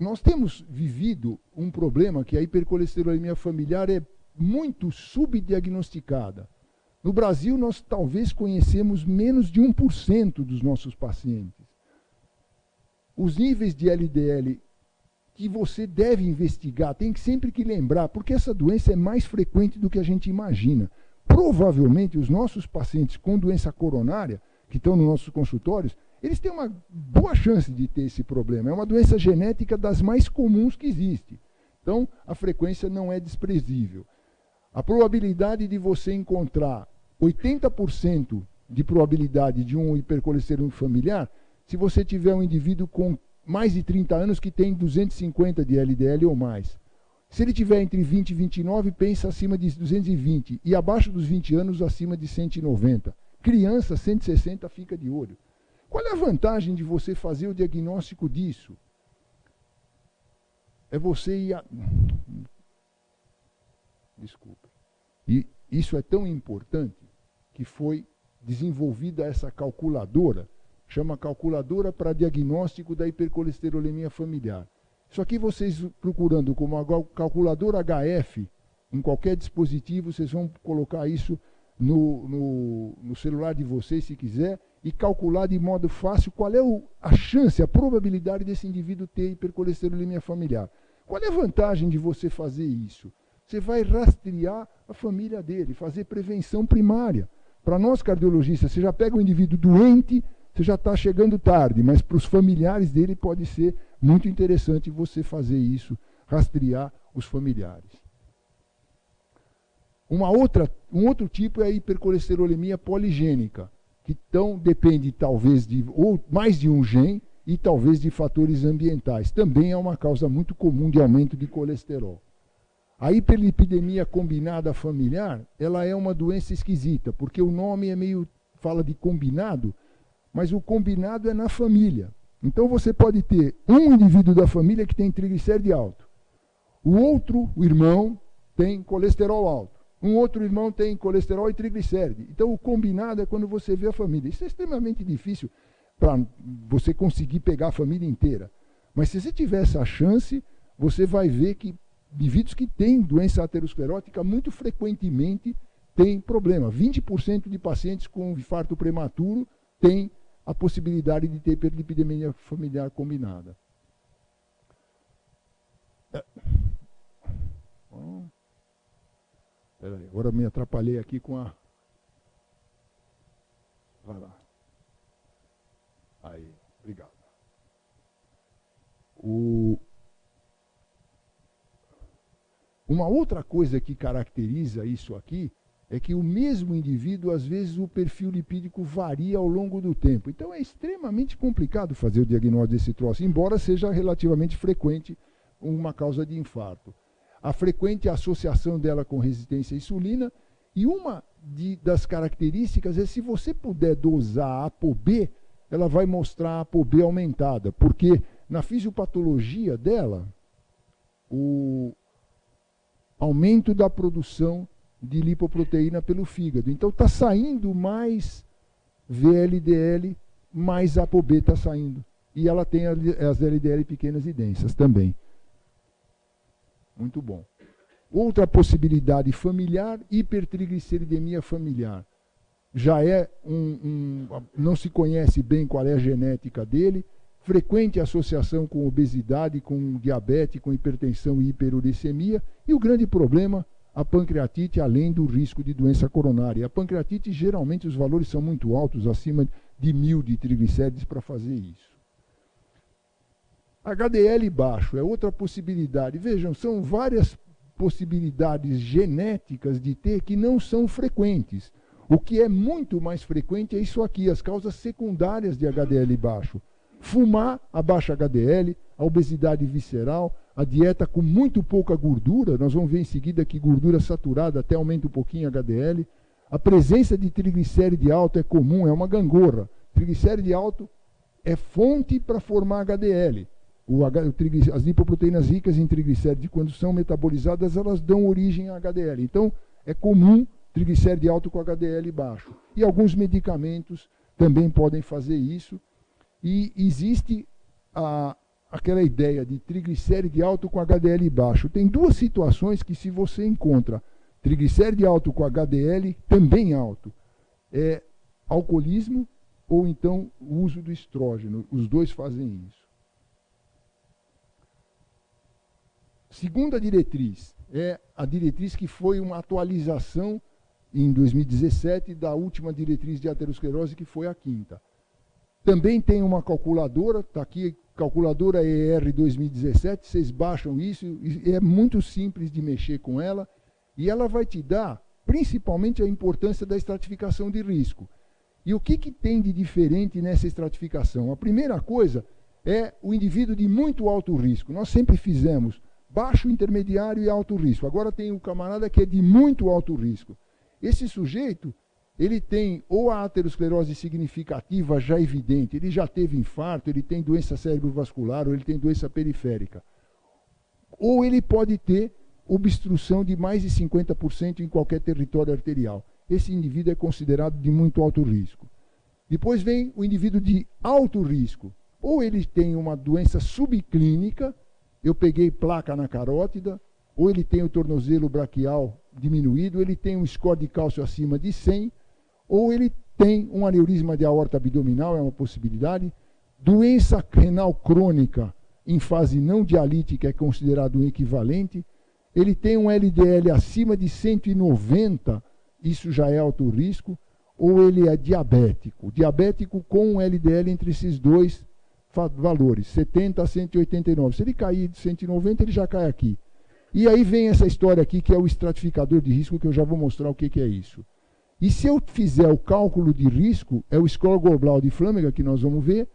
Nós temos vivido um problema que a hipercolesterolemia familiar é muito subdiagnosticada. No Brasil, nós talvez conhecemos menos de 1% dos nossos pacientes. Os níveis de LDL que você deve investigar, tem que sempre que lembrar, porque essa doença é mais frequente do que a gente imagina. Provavelmente, os nossos pacientes com doença coronária, que estão nos nossos consultórios, eles têm uma boa chance de ter esse problema. É uma doença genética das mais comuns que existe. Então, a frequência não é desprezível. A probabilidade de você encontrar 80% de probabilidade de um hipercolesterolemia familiar, se você tiver um indivíduo com mais de 30 anos que tem 250 de LDL ou mais. Se ele tiver entre 20 e 29, pensa acima de 220. E abaixo dos 20 anos, acima de 190. Criança, 160, fica de olho. Qual é a vantagem de você fazer o diagnóstico disso? É você ir a... Desculpa. E isso é tão importante que foi desenvolvida essa calculadora, chama calculadora para diagnóstico da hipercolesterolemia familiar. Isso aqui vocês procurando como a calculadora HF, em qualquer dispositivo, vocês vão colocar isso no celular de vocês, se quiser, e calcular de modo fácil qual é a chance, a probabilidade desse indivíduo ter hipercolesterolemia familiar. Qual é a vantagem de você fazer isso? Você vai rastrear a família dele, fazer prevenção primária. Para nós cardiologistas, você já pega um indivíduo doente, você já está chegando tarde, mas para os familiares dele pode ser muito interessante você fazer isso, rastrear os familiares. Um outro tipo é a hipercolesterolemia poligênica, que depende talvez de ou mais de um gene e talvez de fatores ambientais. Também é uma causa muito comum de aumento de colesterol. A hiperlipidemia combinada familiar, ela é uma doença esquisita, porque o nome fala de combinado, mas o combinado é na família. Então você pode ter um indivíduo da família que tem triglicéride alto. O outro, o irmão, tem colesterol alto. Um outro irmão tem colesterol e triglicéride. Então o combinado é quando você vê a família. Isso é extremamente difícil para você conseguir pegar a família inteira. Mas se você tiver essa chance, você vai ver que indivíduos que têm doença aterosclerótica muito frequentemente têm problema. 20% de pacientes com infarto prematuro têm a possibilidade de ter hiperlipidemia familiar combinada. Peraí, agora me atrapalhei aqui com a... Vai lá. Aí, obrigado. Uma outra coisa que caracteriza isso aqui é que o mesmo indivíduo, às vezes, o perfil lipídico varia ao longo do tempo. Então é extremamente complicado fazer o diagnóstico desse troço, embora seja relativamente frequente uma causa de infarto. A frequente associação dela com resistência à insulina, e uma das características é se você puder dosar a ApoB, ela vai mostrar a ApoB aumentada, porque na fisiopatologia dela, o aumento da produção de lipoproteína pelo fígado. Então está saindo mais VLDL, mais ApoB está saindo. E ela tem as LDL pequenas e densas também. Muito bom. Outra possibilidade familiar, hipertrigliceridemia familiar. Já é não se conhece bem qual é a genética dele, frequente associação com obesidade, com diabetes, com hipertensão e hiperuricemia, e o grande problema, a pancreatite, além do risco de doença coronária. A pancreatite, geralmente, os valores são muito altos, acima de 1000 de triglicérides para fazer isso. HDL baixo é outra possibilidade. Vejam, são várias possibilidades genéticas de ter que não são frequentes. O que é muito mais frequente é isso aqui, as causas secundárias de HDL baixo. Fumar abaixa HDL, a obesidade visceral, a dieta com muito pouca gordura, nós vamos ver em seguida que gordura saturada até aumenta um pouquinho HDL. A presença de triglicéride alto é comum, é uma gangorra. Triglicéride alto é fonte para formar HDL. As lipoproteínas ricas em triglicérides, quando são metabolizadas, elas dão origem a HDL. Então, é comum triglicéride alto com HDL baixo. E alguns medicamentos também podem fazer isso. E existe aquela ideia de triglicéride alto com HDL baixo. Tem duas situações que, se você encontra triglicéride alto com HDL também alto, é alcoolismo ou então o uso do estrógeno. Os dois fazem isso. Segunda diretriz é a diretriz que foi uma atualização em 2017 da última diretriz de aterosclerose, que foi a quinta. Também tem uma calculadora, está aqui, calculadora ER 2017, vocês baixam isso, é muito simples de mexer com ela, e ela vai te dar, principalmente, a importância da estratificação de risco. E o que tem de diferente nessa estratificação? A primeira coisa é o indivíduo de muito alto risco. Nós sempre fizemos baixo, intermediário e alto risco. Agora tem o camarada que é de muito alto risco. Esse sujeito, ele tem ou a aterosclerose significativa já evidente, ele já teve infarto, ele tem doença cerebrovascular, ou ele tem doença periférica. Ou ele pode ter obstrução de mais de 50% em qualquer território arterial. Esse indivíduo é considerado de muito alto risco. Depois vem o indivíduo de alto risco. Ou ele tem uma doença subclínica, eu peguei placa na carótida, ou ele tem o tornozelo braquial diminuído, ele tem um score de cálcio acima de 100, ou ele tem um aneurisma de aorta abdominal, é uma possibilidade. Doença renal crônica em fase não dialítica é considerado um equivalente. Ele tem um LDL acima de 190, isso já é alto risco, ou ele é diabético. Diabético com um LDL entre esses dois valores, 70 a 189. Se ele cair de 190, ele já cai aqui. E aí vem essa história aqui, que é o estratificador de risco, que eu já vou mostrar o que é isso. E se eu fizer o cálculo de risco, é o score global de Flanagan, que nós vamos ver,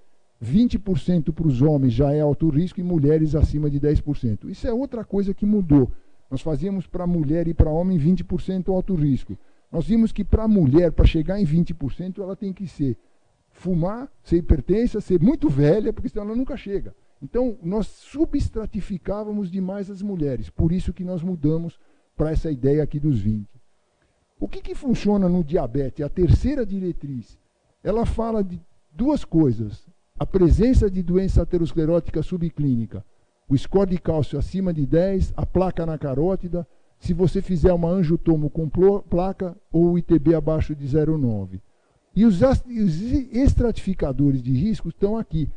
20% para os homens já é alto risco e mulheres acima de 10%. Isso é outra coisa que mudou. Nós fazíamos para mulher e para homem 20% alto risco. Nós vimos que para a mulher, para chegar em 20%, ela tem que fumar, ser hipertensa, ser muito velha, porque senão ela nunca chega. Então, nós substratificávamos demais as mulheres. Por isso que nós mudamos para essa ideia aqui dos 20. O que funciona no diabetes? A terceira diretriz, ela fala de duas coisas. A presença de doença aterosclerótica subclínica, o score de cálcio acima de 10, a placa na carótida, se você fizer uma angiotomo com placa ou o ITB abaixo de 0,9. E os estratificadores de risco estão aqui.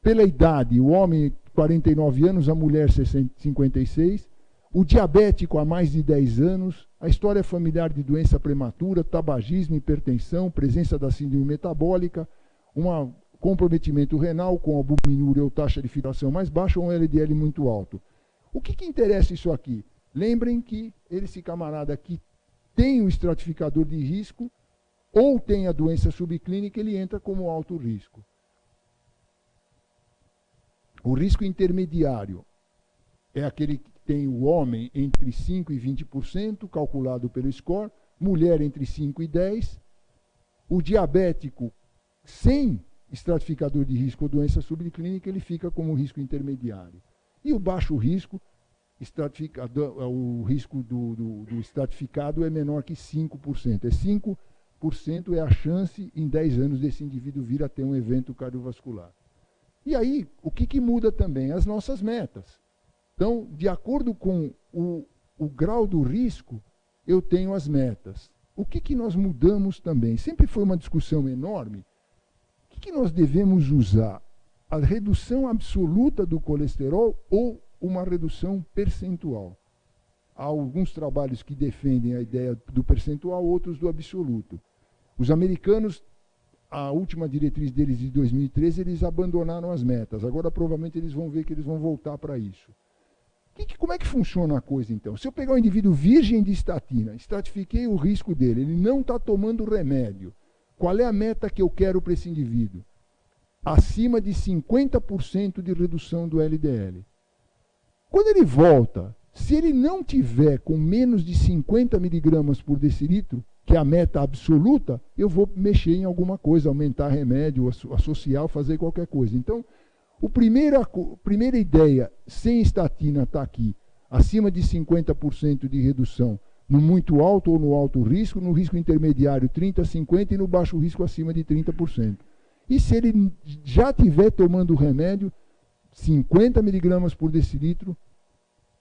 Pela idade, o homem 49 anos, a mulher 56, o diabético há mais de 10 anos, a história familiar de doença prematura, tabagismo, hipertensão, presença da síndrome metabólica, um comprometimento renal com albuminúria ou taxa de filtração mais baixa ou um LDL muito alto. O que interessa isso aqui? Lembrem que esse camarada aqui tem um estratificador de risco ou tem a doença subclínica, ele entra como alto risco. O risco intermediário é aquele que tem o homem entre 5% e 20%, calculado pelo score, mulher entre 5% e 10%, o diabético sem estratificador de risco ou doença subclínica, ele fica como risco intermediário. E o baixo risco, o risco do estratificado é menor que 5%. 5% é a chance em 10 anos desse indivíduo vir a ter um evento cardiovascular. E aí, o que muda também? As nossas metas. Então, de acordo com o grau do risco, eu tenho as metas. O que nós mudamos também? Sempre foi uma discussão enorme. O que nós devemos usar? A redução absoluta do colesterol ou uma redução percentual? Há alguns trabalhos que defendem a ideia do percentual, outros do absoluto. Os americanos, a última diretriz deles de 2013, eles abandonaram as metas. Agora, provavelmente, eles vão ver que eles vão voltar para isso. Como é que funciona a coisa, então? Se eu pegar um indivíduo virgem de estatina, estratifiquei o risco dele, ele não está tomando remédio, qual é a meta que eu quero para esse indivíduo? Acima de 50% de redução do LDL. Quando ele volta, se ele não tiver com menos de 50 miligramas por decilitro, que é a meta absoluta, eu vou mexer em alguma coisa, aumentar remédio, associar, fazer qualquer coisa. Então, a primeira ideia, sem estatina, está aqui, acima de 50% de redução, no muito alto ou no alto risco, no risco intermediário 30% a 50% e no baixo risco acima de 30%. E se ele já estiver tomando remédio, 50 miligramas por decilitro,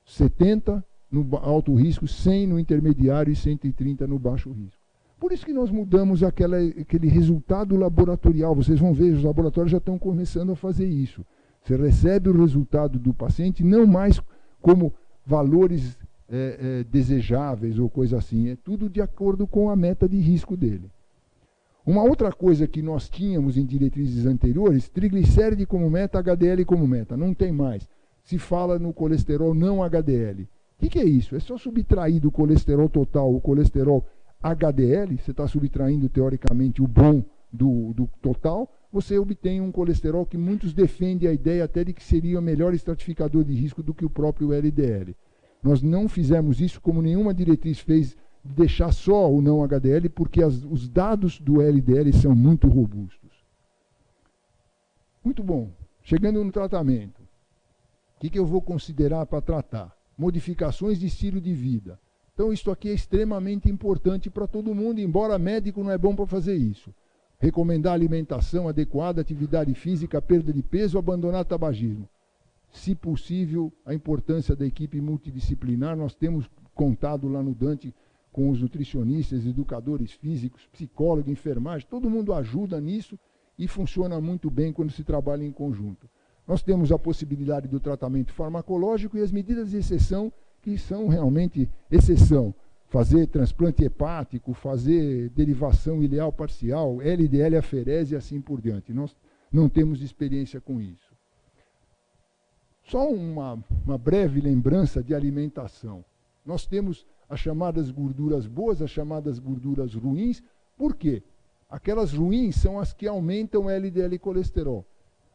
70 no alto risco, 100 no intermediário e 130 no baixo risco. Por isso que nós mudamos aquele resultado laboratorial. Vocês vão ver, os laboratórios já estão começando a fazer isso. Você recebe o resultado do paciente não mais como valores desejáveis ou coisa assim. É tudo de acordo com a meta de risco dele. Uma outra coisa que nós tínhamos em diretrizes anteriores, triglicéride como meta, HDL como meta. Não tem mais. Se fala no colesterol não HDL. O que é isso? É só subtrair do colesterol total o colesterol HDL, você está subtraindo teoricamente o bom do total, você obtém um colesterol que muitos defendem a ideia até de que seria o melhor estratificador de risco do que o próprio LDL. Nós não fizemos isso, como nenhuma diretriz fez, de deixar só o não HDL, porque os dados do LDL são muito robustos. Muito bom. Chegando no tratamento. O que eu vou considerar para tratar? Modificações de estilo de vida. Então, isso aqui é extremamente importante para todo mundo, embora médico não é bom para fazer isso. Recomendar alimentação adequada, atividade física, perda de peso, abandonar tabagismo. Se possível, a importância da equipe multidisciplinar. Nós temos contado lá no Dante com os nutricionistas, educadores físicos, psicólogos, enfermagem. Todo mundo ajuda nisso e funciona muito bem quando se trabalha em conjunto. Nós temos a possibilidade do tratamento farmacológico e as medidas de exceção, que são realmente exceção. Fazer transplante hepático, fazer derivação ileal parcial, LDL aferese e assim por diante. Nós não temos experiência com isso. Só uma breve lembrança de alimentação. Nós temos as chamadas gorduras boas, as chamadas gorduras ruins. Por quê? Aquelas ruins são as que aumentam LDL e colesterol.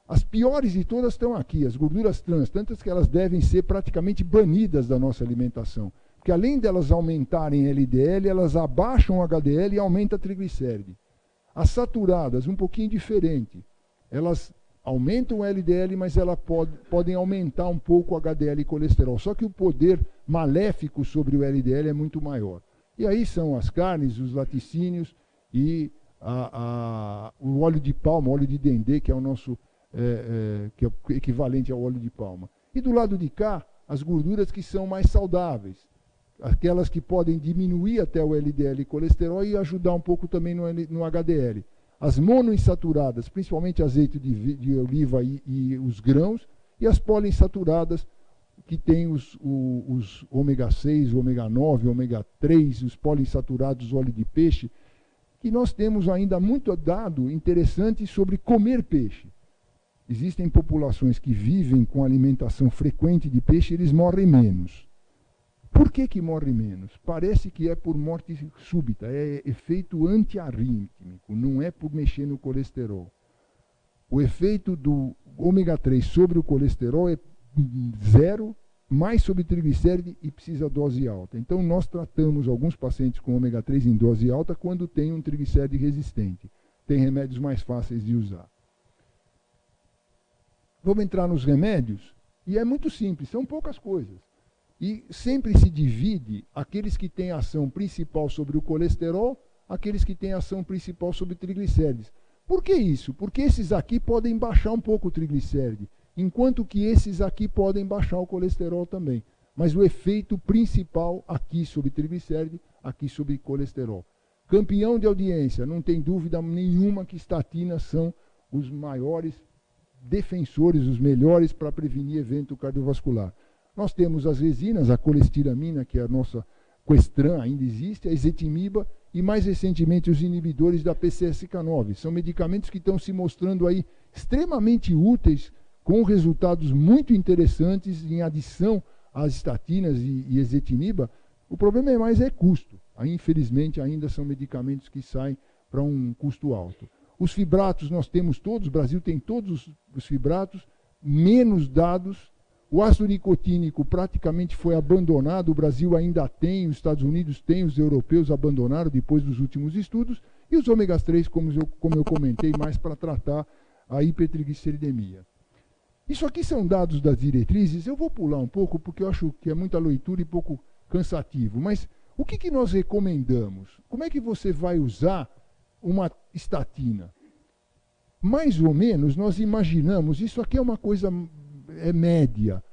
As piores de todas estão aqui, as gorduras trans, tantas que elas devem ser praticamente banidas da nossa alimentação. Porque além delas aumentarem LDL, elas abaixam o HDL e aumentam a triglicéride. As saturadas, um pouquinho diferente. Elas aumentam o LDL, mas elas podem aumentar um pouco o HDL e colesterol. Só que o poder maléfico sobre o LDL é muito maior. E aí são as carnes, os laticínios e o óleo de palma, óleo de dendê, que é o nosso... que é o equivalente ao óleo de palma. E do lado de cá, as gorduras que são mais saudáveis, aquelas que podem diminuir até o LDL e colesterol e ajudar um pouco também no HDL. As monoinsaturadas, principalmente azeite de oliva e os grãos, e as poliinsaturadas, que tem os ômega 6, ômega 9, ômega 3, os poliinsaturados, óleo de peixe, que nós temos ainda muito dado interessante sobre comer peixe. Existem populações que vivem com alimentação frequente de peixe, eles morrem menos. Por que morre menos? Parece que é por morte súbita, é efeito antiarrítmico, não é por mexer no colesterol. O efeito do ômega 3 sobre o colesterol é zero, mais sobre triglicéride e precisa dose alta. Então, nós tratamos alguns pacientes com ômega 3 em dose alta quando tem um triglicéride resistente. Tem remédios mais fáceis de usar. Vamos entrar nos remédios? E é muito simples, são poucas coisas. E sempre se divide aqueles que têm ação principal sobre o colesterol, aqueles que têm ação principal sobre triglicérides. Por que isso? Porque esses aqui podem baixar um pouco o triglicéride, enquanto que esses aqui podem baixar o colesterol também. Mas o efeito principal aqui sobre triglicéride, aqui sobre colesterol. Campeão de audiência, não tem dúvida nenhuma que estatinas são os maiores defensores, os melhores para prevenir evento cardiovascular. Nós temos as resinas, a colestiramina, que é a nossa Questran, ainda existe, a ezetimiba e, mais recentemente, os inibidores da PCSK9. São medicamentos que estão se mostrando aí extremamente úteis, com resultados muito interessantes em adição às estatinas e ezetimiba. O problema é custo. Aí, infelizmente, ainda são medicamentos que saem para um custo alto. Os fibratos nós temos todos, o Brasil tem todos os fibratos, menos dados. O ácido nicotínico praticamente foi abandonado, o Brasil ainda tem, os Estados Unidos têm, os europeus abandonaram depois dos últimos estudos, e os ômegas 3, como eu comentei, mais para tratar a hipertrigliceridemia. Isso aqui são dados das diretrizes, eu vou pular um pouco porque eu acho que é muita leitura e pouco cansativo, mas o que nós recomendamos? Como é que você vai usar uma estatina? Mais ou menos, nós imaginamos, isso aqui é uma coisa média.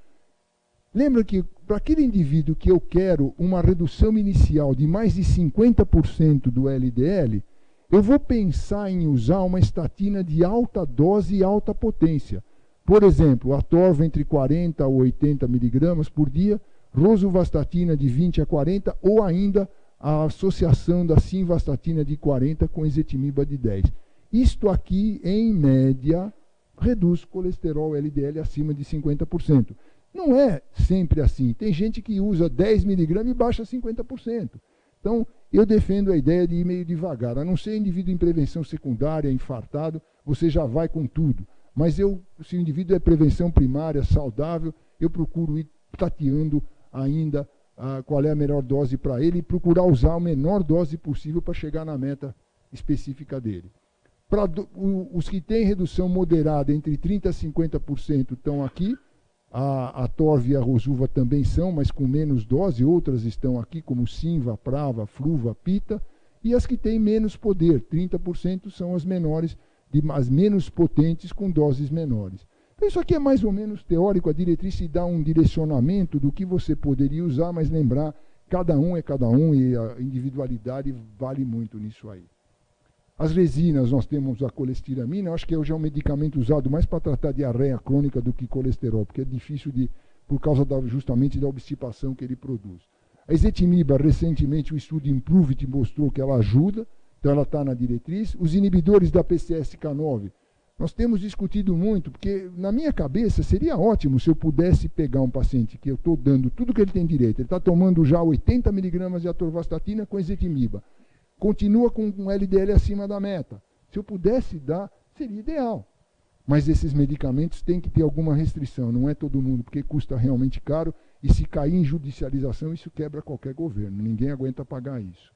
Lembra que para aquele indivíduo que eu quero uma redução inicial de mais de 50% do LDL, eu vou pensar em usar uma estatina de alta dose e alta potência. Por exemplo, a Atorva entre 40 a 80 miligramas por dia, rosuvastatina de 20 a 40, ou ainda a associação da simvastatina de 40 com ezetimiba de 10. Isto aqui, em média, reduz colesterol LDL acima de 50%. Não é sempre assim. Tem gente que usa 10 miligramas e baixa 50%. Então, eu defendo a ideia de ir meio devagar. A não ser indivíduo em prevenção secundária, infartado, você já vai com tudo. Mas se o indivíduo é prevenção primária, saudável, eu procuro ir tateando ainda qual é a melhor dose para ele e procurar usar a menor dose possível para chegar na meta específica dele. Para os que têm redução moderada, entre 30% a 50% estão aqui. A Torv e a Rosuva também são, mas com menos dose. Outras estão aqui, como Simva, Prava, Fluva, Pita. E as que têm menos poder, 30% são as menores, as menos potentes com doses menores. Então isso aqui é mais ou menos teórico, a diretriz se dá um direcionamento do que você poderia usar, mas lembrar, cada um é cada um e a individualidade vale muito nisso aí. As resinas, nós temos a colestiramina, acho que hoje é um medicamento usado mais para tratar diarreia crônica do que colesterol, porque é difícil por causa justamente da obstipação que ele produz. A ezetimiba, recentemente o estudo Improve mostrou que ela ajuda, então ela está na diretriz. Os inibidores da PCSK9, nós temos discutido muito, porque na minha cabeça seria ótimo se eu pudesse pegar um paciente que eu estou dando tudo que ele tem direito, ele está tomando já 80 miligramas de atorvastatina com ezetimiba, continua com um LDL acima da meta. Se eu pudesse dar, seria ideal. Mas esses medicamentos têm que ter alguma restrição, não é todo mundo, porque custa realmente caro, e se cair em judicialização, isso quebra qualquer governo, ninguém aguenta pagar isso.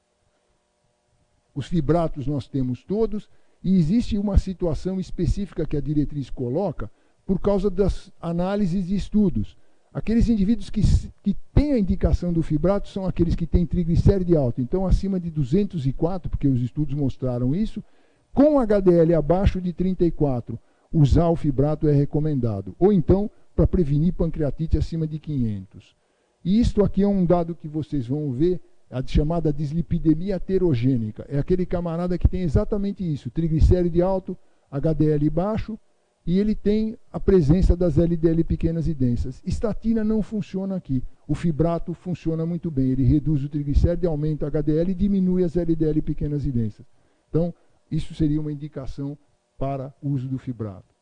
Os fibratos nós temos todos, e existe uma situação específica que a diretriz coloca por causa das análises de estudos. Aqueles indivíduos que têm a indicação do fibrato são aqueles que têm triglicéride alto, então acima de 204, porque os estudos mostraram isso, com HDL abaixo de 34, usar o fibrato é recomendado. Ou então, para prevenir pancreatite acima de 500. E isto aqui é um dado que vocês vão ver, a chamada dislipidemia heterogênica. É aquele camarada que tem exatamente isso, triglicéride alto, HDL baixo, e ele tem a presença das LDL pequenas e densas. Estatina não funciona aqui. O fibrato funciona muito bem. Ele reduz o triglicéride, aumenta a HDL e diminui as LDL pequenas e densas. Então, isso seria uma indicação para o uso do fibrato.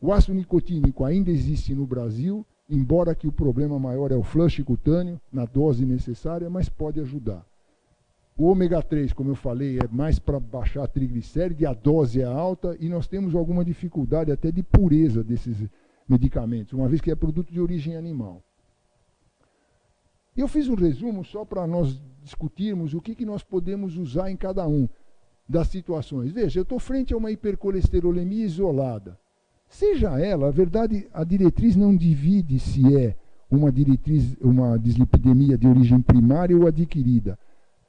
O ácido nicotínico ainda existe no Brasil embora que o problema maior é o flush cutâneo, na dose necessária, mas pode ajudar. O ômega 3, como eu falei, é mais para baixar a triglicéride, a dose é alta e nós temos alguma dificuldade até de pureza desses medicamentos, uma vez que é produto de origem animal. Eu fiz um resumo só para nós discutirmos o que nós podemos usar em cada um das situações. Veja, eu estou frente a uma hipercolesterolemia isolada. Seja ela, a verdade, a diretriz não divide se é uma dislipidemia de origem primária ou adquirida.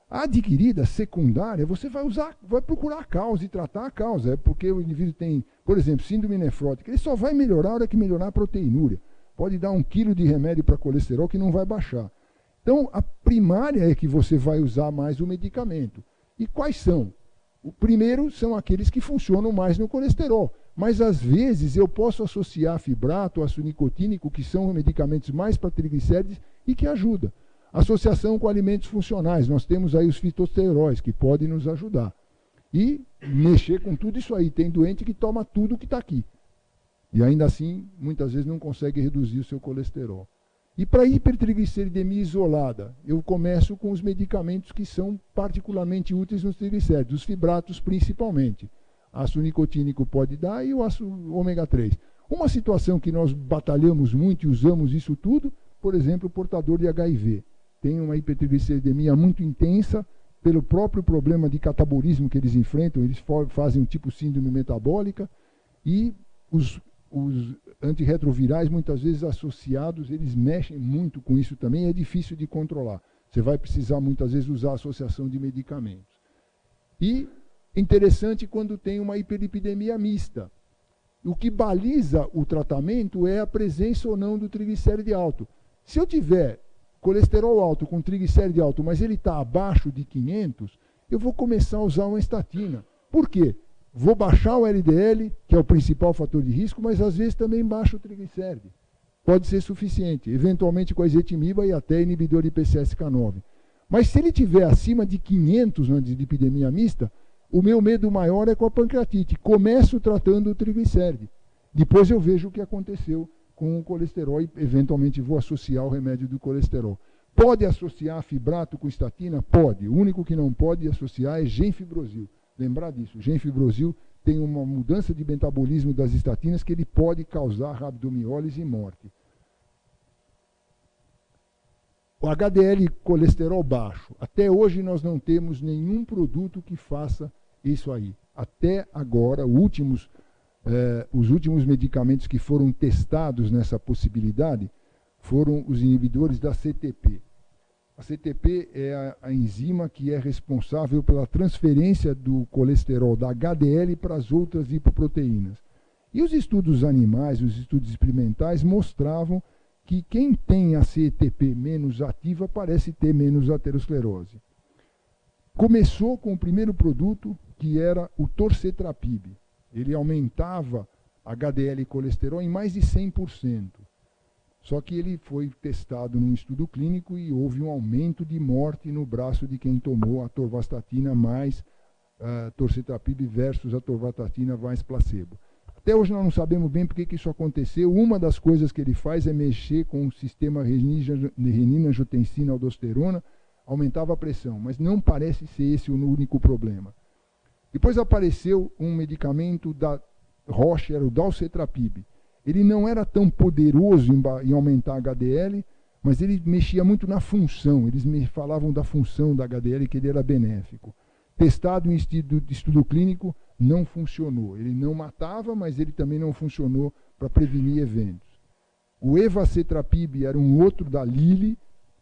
A adquirida, secundária, você vai procurar a causa e tratar a causa. É porque o indivíduo tem, por exemplo, síndrome nefrótica. Ele só vai melhorar a hora que melhorar a proteinúria. Pode dar 1 quilo de remédio para colesterol que não vai baixar. Então, a primária é que você vai usar mais o medicamento. E quais são? O primeiro são aqueles que funcionam mais no colesterol. Mas, às vezes, eu posso associar fibrato, ácido nicotínico, que são medicamentos mais para triglicérides e que ajudam. Associação com alimentos funcionais. Nós temos aí os fitosteróis, que podem nos ajudar. E mexer com tudo isso aí. Tem doente que toma tudo que está aqui. E ainda assim, muitas vezes não consegue reduzir o seu colesterol. E para hipertrigliceridemia isolada, eu começo com os medicamentos que são particularmente úteis nos triglicéridos, os fibratos principalmente. Ácido nicotínico pode dar e o ácido ômega 3. Uma situação que nós batalhamos muito e usamos isso tudo, por exemplo, o portador de HIV. Tem uma hipertrigliceridemia muito intensa pelo próprio problema de catabolismo que eles enfrentam, eles fazem um tipo síndrome metabólica e os antirretrovirais, muitas vezes associados, eles mexem muito com isso também, é difícil de controlar. Você vai precisar, muitas vezes, usar a associação de medicamentos. E interessante quando tem uma hiperlipidemia mista. O que baliza o tratamento é a presença ou não do triglicéride alto. Se eu tiver colesterol alto com triglicéride alto, mas ele está abaixo de 500, eu vou começar a usar uma estatina. Por quê? Vou baixar o LDL, que é o principal fator de risco, mas às vezes também baixo o triglicéride. Pode ser suficiente, eventualmente com a ezetimiba e até inibidor de PCSK9. Mas se ele tiver acima de 500 na dislipidemia mista, o meu medo maior é com a pancreatite. Começo tratando o triglicéride. Depois eu vejo o que aconteceu com o colesterol e eventualmente vou associar o remédio do colesterol. Pode associar fibrato com estatina? Pode. O único que não pode associar é genfibrosil. Lembrar disso, genfibrosil tem uma mudança de metabolismo das estatinas que ele pode causar rabdomiólise e morte. O HDL colesterol baixo. Até hoje nós não temos nenhum produto que faça isso aí. Até agora, os últimos medicamentos que foram testados nessa possibilidade foram os inibidores da CTP. A CTP é a enzima que é responsável pela transferência do colesterol da HDL para as outras lipoproteínas. E os estudos animais, os estudos experimentais mostravam que quem tem a CTP menos ativa parece ter menos aterosclerose. Começou com o primeiro produto, que era o torcetrapib. Ele aumentava HDL e colesterol em mais de 100%. Só que ele foi testado num estudo clínico e houve um aumento de morte no braço de quem tomou a atorvastatina mais torcetrapib versus a atorvastatina mais placebo. Até hoje nós não sabemos bem por que isso aconteceu. Uma das coisas que ele faz é mexer com o sistema renina-angiotensina-aldosterona, aumentava a pressão, mas não parece ser esse o único problema. Depois apareceu um medicamento da Roche, era o dalcetrapib. Ele não era tão poderoso em aumentar a HDL, mas ele mexia muito na função. Eles me falavam da função da HDL, que ele era benéfico. Testado em estudo clínico, não funcionou. Ele não matava, mas ele também não funcionou para prevenir eventos. O evacetrapib era um outro da Lilly,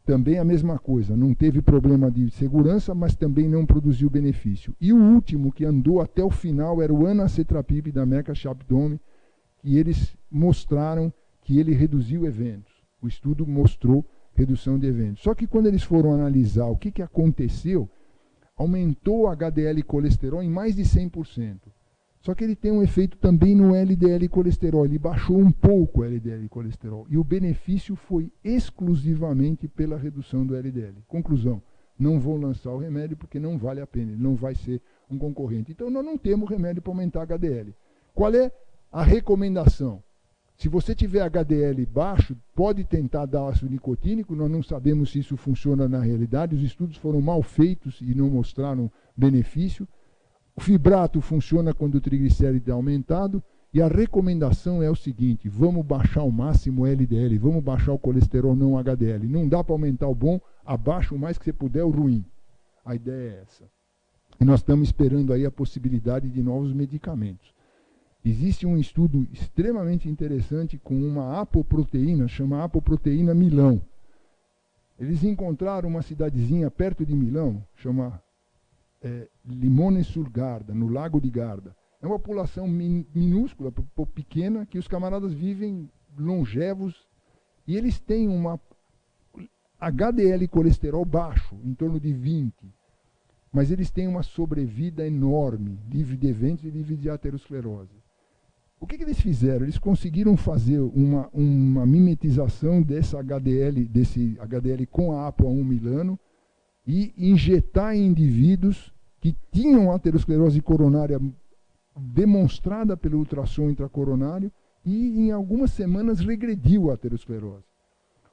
também a mesma coisa. Não teve problema de segurança, mas também não produziu benefício. E o último, que andou até o final, era o anacetrapib da Merck Sharp Dohme, que eles mostraram que ele reduziu eventos. O estudo mostrou redução de eventos. Só que quando eles foram analisar o que aconteceu, aumentou o HDL colesterol em mais de 100%. Só que ele tem um efeito também no LDL colesterol. Ele baixou um pouco o LDL colesterol. E o benefício foi exclusivamente pela redução do LDL. Conclusão, não vou lançar o remédio porque não vale a pena. Ele não vai ser um concorrente. Então nós não temos remédio para aumentar HDL. Qual é a recomendação? Se você tiver HDL baixo, pode tentar dar ácido nicotínico, nós não sabemos se isso funciona na realidade, os estudos foram mal feitos e não mostraram benefício. O fibrato funciona quando o triglicéride é aumentado, e a recomendação é o seguinte: vamos baixar ao máximo o LDL, vamos baixar o colesterol não HDL. Não dá para aumentar o bom, abaixa o mais que você puder o ruim. A ideia é essa. E nós estamos esperando aí a possibilidade de novos medicamentos. Existe um estudo extremamente interessante com uma apoproteína, chama apoproteína Milão. Eles encontraram uma cidadezinha perto de Milão, chama Limone sul Garda, no Lago de Garda. É uma população minúscula, pequena, que os camaradas vivem longevos e eles têm uma HDL colesterol baixo, em torno de 20. Mas eles têm uma sobrevida enorme, livre de eventos e livre de aterosclerose. O que eles fizeram? Eles conseguiram fazer uma mimetização desse HDL com a APOA1 Milano e injetar em indivíduos que tinham aterosclerose coronária demonstrada pelo ultrassom intracoronário e em algumas semanas regrediu a aterosclerose.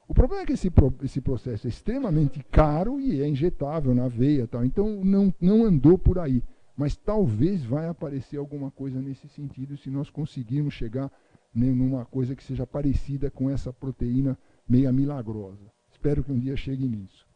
O problema é que esse processo é extremamente caro e é injetável na veia, tal, então não andou por aí. Mas talvez vai aparecer alguma coisa nesse sentido se nós conseguirmos chegar numa coisa que seja parecida com essa proteína meia milagrosa. Espero que um dia chegue nisso.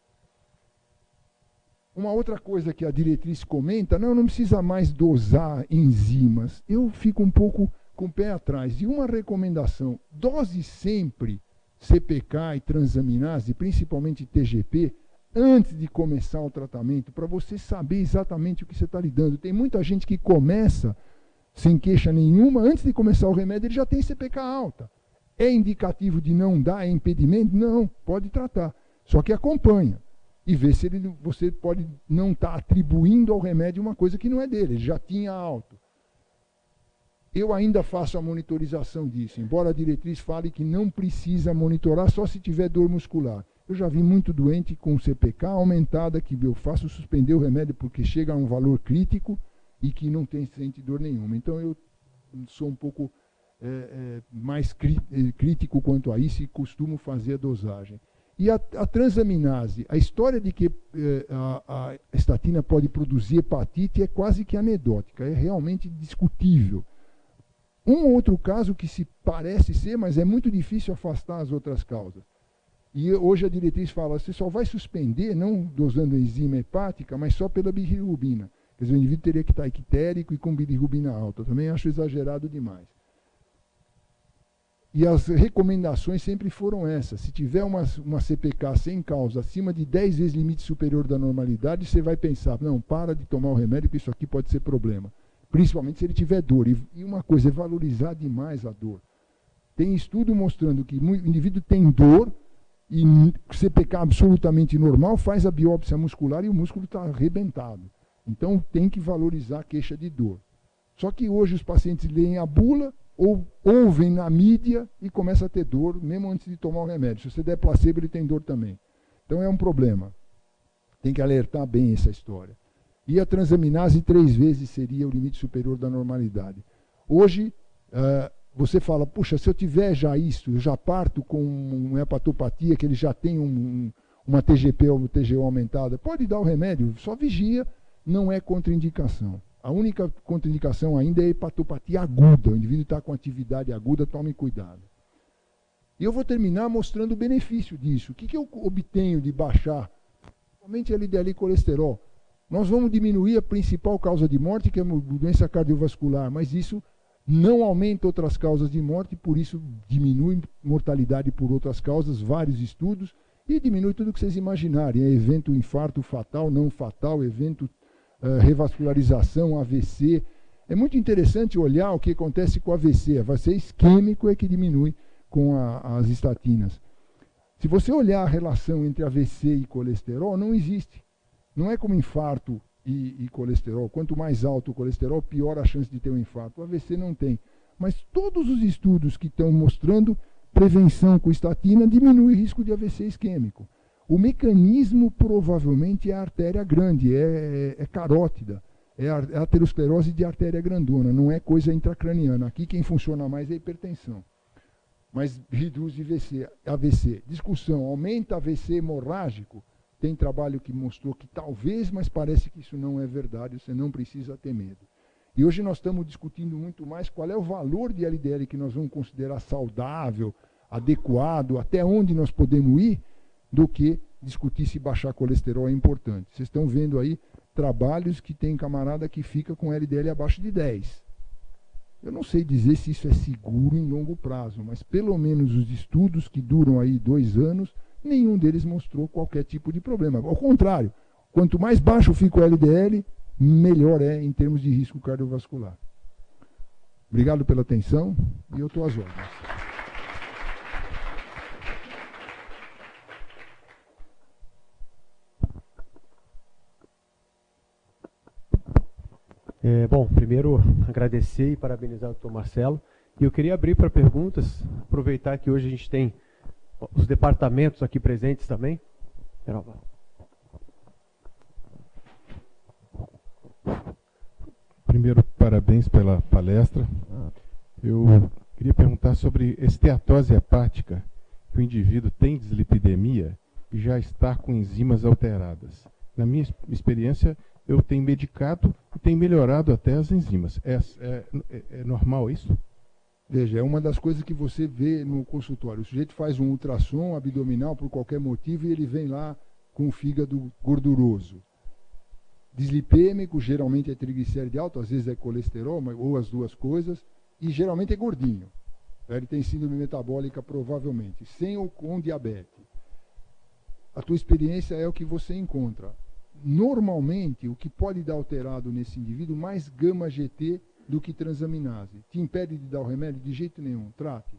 Uma outra coisa que a diretriz comenta, não precisa mais dosar enzimas. Eu fico um pouco com o pé atrás. E uma recomendação, dose sempre CPK e transaminase, principalmente TGP, antes de começar o tratamento, para você saber exatamente o que você está lidando. Tem muita gente que começa sem queixa nenhuma, antes de começar o remédio ele já tem CPK alta. É indicativo de não dar, é impedimento? Não, pode tratar. Só que acompanha e vê se você pode não estar atribuindo ao remédio uma coisa que não é dele, ele já tinha alto. Eu ainda faço a monitorização disso, embora a diretriz fale que não precisa monitorar só se tiver dor muscular. Eu já vi muito doente com CPK aumentada, que eu faço suspender o remédio porque chega a um valor crítico e que não sente dor nenhuma. Então eu sou um pouco mais crítico quanto a isso e costumo fazer a dosagem. E a transaminase, a história de que a estatina pode produzir hepatite é quase que anedótica, é realmente discutível. Um outro caso que se parece ser, mas é muito difícil afastar as outras causas. E hoje a diretriz fala, você só vai suspender, não dosando enzima hepática, mas só pela bilirrubina. Quer dizer, o indivíduo teria que estar ictérico e com bilirrubina alta. Eu também acho exagerado demais. E as recomendações sempre foram essas. Se tiver uma CPK sem causa acima de 10 vezes limite superior da normalidade, você vai pensar, não, para de tomar o remédio, que isso aqui pode ser problema. Principalmente se ele tiver dor. E uma coisa é valorizar demais a dor. Tem estudo mostrando que o indivíduo tem dor, e CPK absolutamente normal, faz a biópsia muscular e o músculo está arrebentado. Então tem que valorizar a queixa de dor. Só que hoje os pacientes leem a bula ou ouvem na mídia e começam a ter dor, mesmo antes de tomar o remédio. Se você der placebo, ele tem dor também. Então é um problema. Tem que alertar bem essa história. E a transaminase 3 vezes seria o limite superior da normalidade. Hoje, você fala, puxa, se eu tiver já isso, eu já parto com uma hepatopatia, que ele já tem uma TGP ou TGO aumentada, pode dar o remédio, só vigia, não é contraindicação. A única contraindicação ainda é a hepatopatia aguda, o indivíduo está com atividade aguda, tome cuidado. E eu vou terminar mostrando o benefício disso. O que eu obtenho de baixar, somente LDL e colesterol? Nós vamos diminuir a principal causa de morte, que é a doença cardiovascular, mas isso não aumenta outras causas de morte, por isso diminui mortalidade por outras causas, vários estudos, e diminui tudo o que vocês imaginarem, evento infarto fatal, não fatal, evento revascularização, AVC. É muito interessante olhar o que acontece com o AVC. AVC isquêmico é que diminui com as estatinas. Se você olhar a relação entre AVC e colesterol, não existe. Não é como infarto e colesterol. Quanto mais alto o colesterol, pior a chance de ter um infarto. O AVC não tem. Mas todos os estudos que estão mostrando prevenção com estatina diminui o risco de AVC isquêmico. O mecanismo provavelmente é a artéria grande, é carótida, é a aterosclerose de artéria grandona, não é coisa intracraniana. Aqui quem funciona mais é a hipertensão. mas reduz AVC. Discussão, aumenta AVC hemorrágico? Tem trabalho que mostrou que talvez, mas parece que isso não é verdade, você não precisa ter medo. E hoje nós estamos discutindo muito mais qual é o valor de LDL que nós vamos considerar saudável, adequado, até onde nós podemos ir, do que discutir se baixar colesterol é importante. Vocês estão vendo aí trabalhos que tem camarada que fica com LDL abaixo de 10. Eu não sei dizer se isso é seguro em longo prazo, mas pelo menos os estudos que duram aí 2 anos, nenhum deles mostrou qualquer tipo de problema. Ao contrário, quanto mais baixo fica o LDL, melhor é em termos de risco cardiovascular. Obrigado pela atenção e eu estou às ordens. Bom, primeiro agradecer e parabenizar o Dr. Marcelo. E eu queria abrir para perguntas, aproveitar que hoje a gente tem os departamentos aqui presentes também. Primeiro, parabéns pela palestra. Eu queria perguntar sobre esteatose hepática, que o indivíduo tem dislipidemia e já está com enzimas alteradas. Na minha experiência, eu tenho medicado e tenho melhorado até as enzimas. É normal isso? Veja, é uma das coisas que você vê no consultório. O sujeito faz um ultrassom abdominal por qualquer motivo e ele vem lá com o fígado gorduroso. Dislipêmico, geralmente é triglicéride alto, às vezes é colesterol, ou as duas coisas, e geralmente é gordinho. Ele tem síndrome metabólica, provavelmente, sem ou com diabetes. A tua experiência é o que você encontra. Normalmente, o que pode dar alterado nesse indivíduo, mais gama-GT do que transaminase. Te impede de dar o remédio? De jeito nenhum, trate.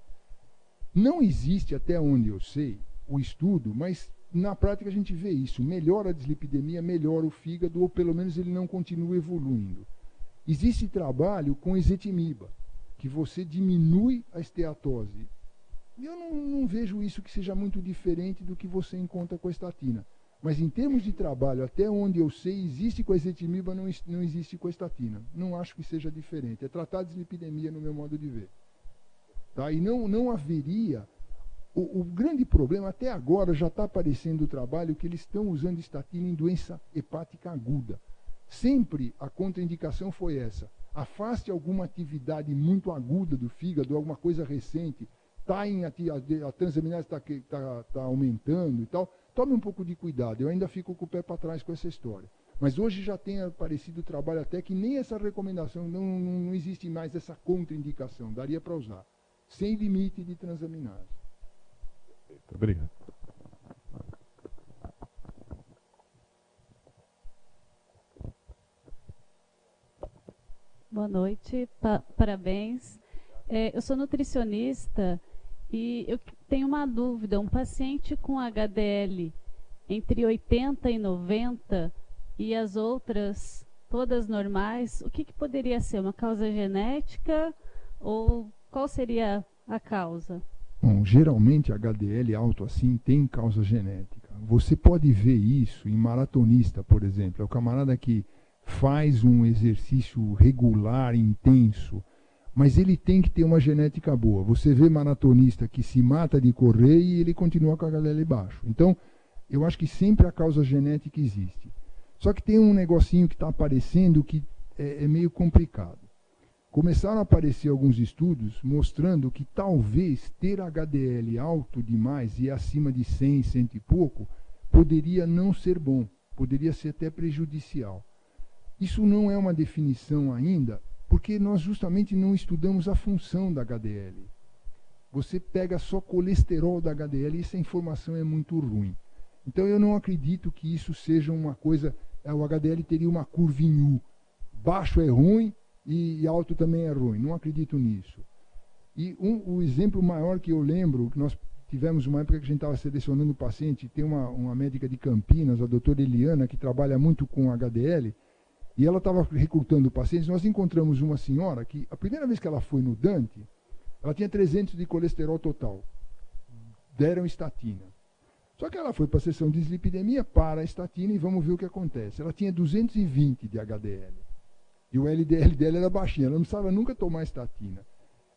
Não existe, até onde eu sei, o estudo, mas na prática a gente vê isso. Melhora a dislipidemia, melhora o fígado, ou pelo menos ele não continua evoluindo. Existe trabalho com ezetimiba, que você diminui a esteatose. Eu não vejo isso que seja muito diferente do que você encontra com a estatina. Mas em termos de trabalho, até onde eu sei, existe com a ezetimiba, não existe com a estatina. Não acho que seja diferente. É tratar a dislipidemia no meu modo de ver. Tá? E não haveria... O grande problema, até agora, já está aparecendo o trabalho que eles estão usando estatina em doença hepática aguda. Sempre a contraindicação foi essa. Afaste alguma atividade muito aguda do fígado, alguma coisa recente, a transaminase está aumentando e tal. Tome um pouco de cuidado, eu ainda fico com o pé para trás com essa história. Mas hoje já tem aparecido trabalho até que nem essa recomendação, não existe mais essa contraindicação, daria para usar, sem limite de transaminase. Muito obrigado. Boa noite, parabéns. Eu sou nutricionista e eu tenho uma dúvida. Um paciente com HDL entre 80 e 90 e as outras todas normais, o que poderia ser? Uma causa genética ou qual seria a causa? Bom, geralmente HDL alto assim tem causa genética. Você pode ver isso em maratonista, por exemplo. É o camarada que faz um exercício regular, intenso, mas ele tem que ter uma genética boa. Você vê maratonista que se mata de correr e ele continua com a HDL baixo. Então, eu acho que sempre a causa genética existe. Só que tem um negocinho que está aparecendo que é meio complicado. Começaram a aparecer alguns estudos mostrando que talvez ter HDL alto demais e acima de 100, 100 e pouco, poderia não ser bom, poderia ser até prejudicial. Isso não é uma definição ainda, porque nós justamente não estudamos a função da HDL. Você pega só colesterol da HDL e essa informação é muito ruim. Então eu não acredito que isso seja uma coisa... O HDL teria uma curva em U. Baixo é ruim e alto também é ruim. Não acredito nisso. E o exemplo maior que eu lembro, que nós tivemos uma época que a gente estava selecionando o paciente, tem uma médica de Campinas, a doutora Eliana, que trabalha muito com HDL, e ela estava recrutando pacientes. Nós encontramos uma senhora que, a primeira vez que ela foi no Dante, ela tinha 300 de colesterol total. Deram estatina. Só que ela foi para a sessão de dislipidemia, para a estatina, e vamos ver o que acontece. Ela tinha 220 de HDL. E o LDL dela era baixinho, ela não precisava nunca tomar estatina.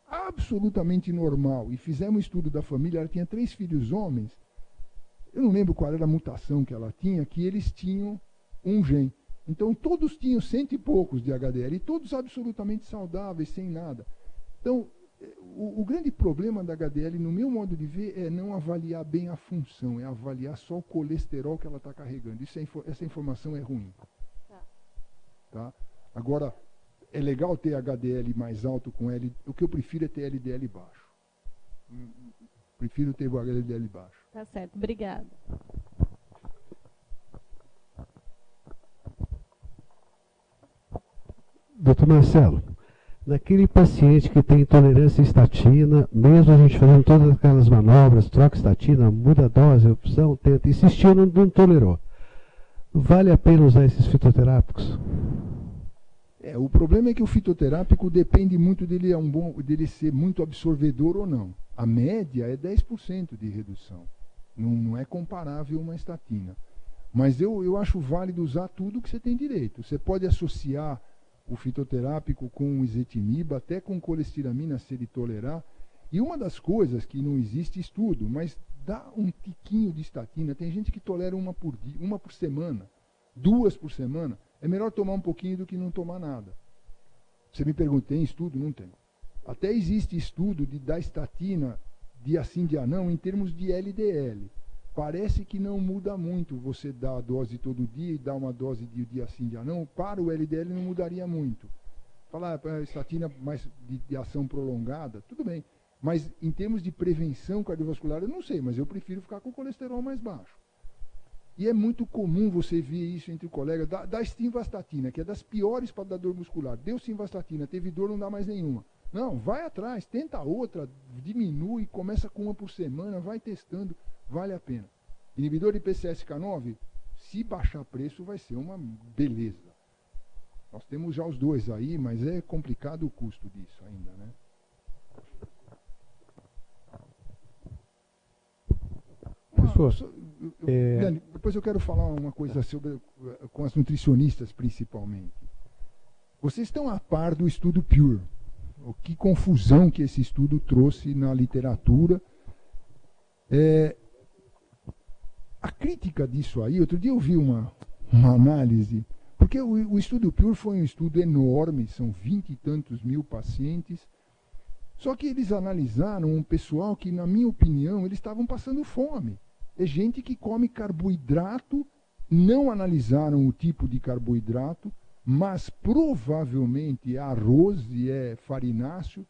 absolutamente normal, e fizemos um estudo da família, ela tinha 3 filhos homens, eu não lembro qual era a mutação que ela tinha, que eles tinham um gene. Então todos tinham 100 e poucos de HDL, e todos absolutamente saudáveis, sem nada. Então, o grande problema da HDL, no meu modo de ver, é não avaliar bem a função, é avaliar só o colesterol que ela está carregando. Essa informação é ruim. Tá? Agora, é legal ter HDL mais alto com L, o que eu prefiro é ter LDL baixo. Prefiro ter o LDL baixo. Tá certo, obrigada. Doutor Marcelo, naquele paciente que tem intolerância à estatina, mesmo a gente fazendo todas aquelas manobras, troca estatina, muda a dose, a opção, tenta, insistiu, não tolerou. Vale a pena usar esses fitoterápicos? O problema é que o fitoterápico depende muito dele ser muito absorvedor ou não. A média é 10% de redução. Não é comparável a uma estatina. Mas eu acho válido usar tudo que você tem direito. Você pode associar o fitoterápico com o ezetimiba, até com colestiramina, se ele tolerar. E uma das coisas que não existe estudo, mas dá um tiquinho de estatina. Tem gente que tolera uma por dia, 1 por semana, 2 por semana. É melhor tomar um pouquinho do que não tomar nada. Você me pergunta, tem estudo? Não tem. Até existe estudo de dar estatina dia sim, dia não, em termos de LDL. Parece que não muda muito você dar a dose todo dia e dar uma dose de dia sim, dia não. Para o LDL não mudaria muito. Falar estatina mais de ação prolongada, tudo bem. Mas em termos de prevenção cardiovascular, eu não sei, mas eu prefiro ficar com o colesterol mais baixo. E é muito comum você ver isso entre colegas, da simvastatina, que é das piores para dar dor muscular. Deu simvastatina, teve dor, não dá mais nenhuma. Não, vai atrás, tenta outra, diminui, começa com 1 por semana, vai testando, vale a pena. Inibidor de PCSK9, se baixar preço, vai ser uma beleza. Nós temos já os 2 aí, mas é complicado o custo disso ainda, né? Professor, depois eu quero falar uma coisa com as nutricionistas, principalmente. Vocês estão a par do estudo Pure. Que confusão que esse estudo trouxe na literatura. A crítica disso aí, outro dia eu vi uma análise, porque o estudo Pure foi um estudo enorme, são 20 e tantos mil pacientes, só que eles analisaram um pessoal que, na minha opinião, eles estavam passando fome. É gente que come carboidrato, não analisaram o tipo de carboidrato, mas provavelmente é arroz e é farináceo,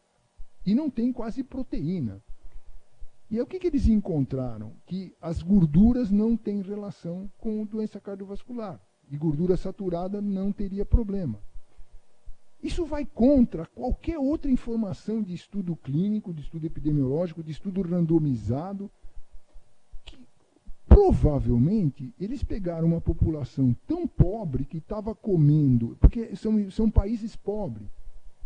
e não tem quase proteína. E aí o que eles encontraram? Que as gorduras não têm relação com doença cardiovascular, e gordura saturada não teria problema. Isso vai contra qualquer outra informação de estudo clínico, de estudo epidemiológico, de estudo randomizado. Provavelmente, eles pegaram uma população tão pobre que estava comendo, porque são países pobres,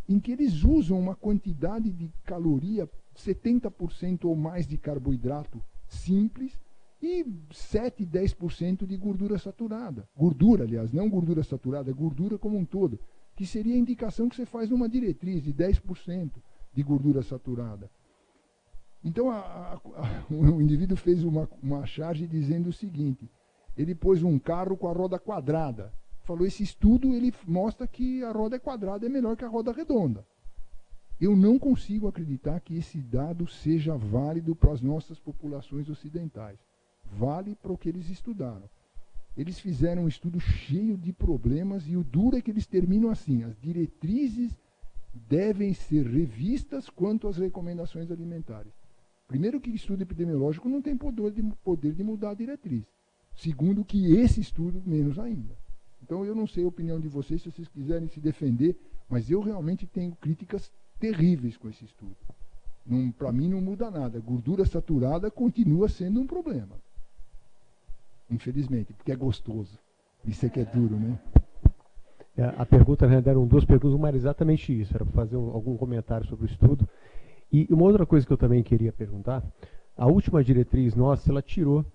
em que eles usam uma quantidade de caloria, 70% ou mais de carboidrato simples, e 7, 10% de gordura saturada. Gordura, aliás, não gordura saturada, gordura como um todo, que seria a indicação que você faz numa diretriz de 10% de gordura saturada. Então, o indivíduo fez uma charge dizendo o seguinte: ele pôs um carro com a roda quadrada. Falou, esse estudo ele mostra que a roda quadrada é melhor que a roda redonda. Eu não consigo acreditar que esse dado seja válido para as nossas populações ocidentais. Vale para o que eles estudaram. Eles fizeram um estudo cheio de problemas e o duro é que eles terminam assim: as diretrizes devem ser revistas quanto às recomendações alimentares. Primeiro, que estudo epidemiológico não tem poder de mudar a diretriz. Segundo, que esse estudo, menos ainda. Então, eu não sei a opinião de vocês, se vocês quiserem se defender, mas eu realmente tenho críticas terríveis com esse estudo. Para mim, não muda nada. Gordura saturada continua sendo um problema. Infelizmente, porque é gostoso. Isso é que é duro, né? A pergunta, na realidade, eram 2 perguntas, uma era exatamente isso, era para fazer algum comentário sobre o estudo. E uma outra coisa que eu também queria perguntar, a última diretriz nossa, ela tirou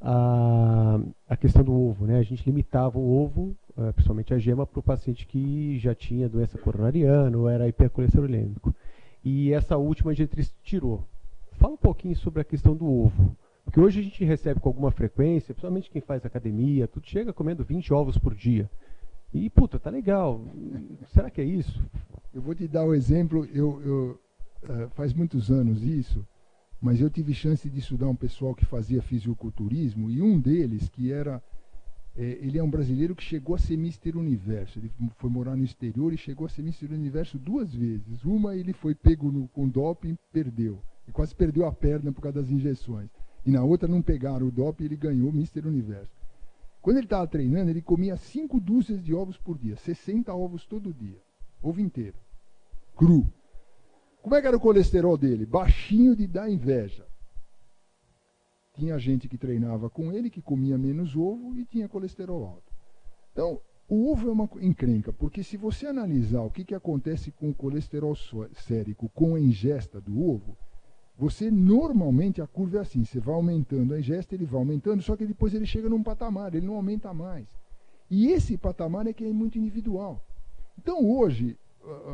a questão do ovo, né? A gente limitava o ovo, principalmente a gema, para o paciente que já tinha doença coronariana ou era hipercolesterolêmico. e essa última a diretriz tirou. Fala um pouquinho sobre a questão do ovo. Porque hoje a gente recebe com alguma frequência, principalmente quem faz academia, tudo chega comendo 20 ovos por dia. E, puta, tá legal. Será que é isso? Eu vou te dar um exemplo. Faz muitos anos isso, mas eu tive chance de estudar um pessoal que fazia fisiculturismo, e um deles, que era... ele é um brasileiro que chegou a ser Mister Universo. Ele foi morar no exterior e chegou a ser Mister Universo 2 vezes. Uma, ele foi pego com doping, perdeu. E quase perdeu a perna por causa das injeções. E na outra não pegaram o doping e ele ganhou Mister Universo. Quando ele estava treinando, ele comia 5 dúzias de ovos por dia. 60 ovos todo dia. Ovo inteiro. Cru. Como é que era o colesterol dele? Baixinho de dar inveja. Tinha gente que treinava com ele, que comia menos ovo e tinha colesterol alto. Então, o ovo é uma encrenca, porque se você analisar o que acontece com o colesterol sérico com a ingesta do ovo, você normalmente, a curva é assim, você vai aumentando a ingesta, ele vai aumentando, só que depois ele chega num patamar, ele não aumenta mais. E esse patamar é que é muito individual. Então hoje,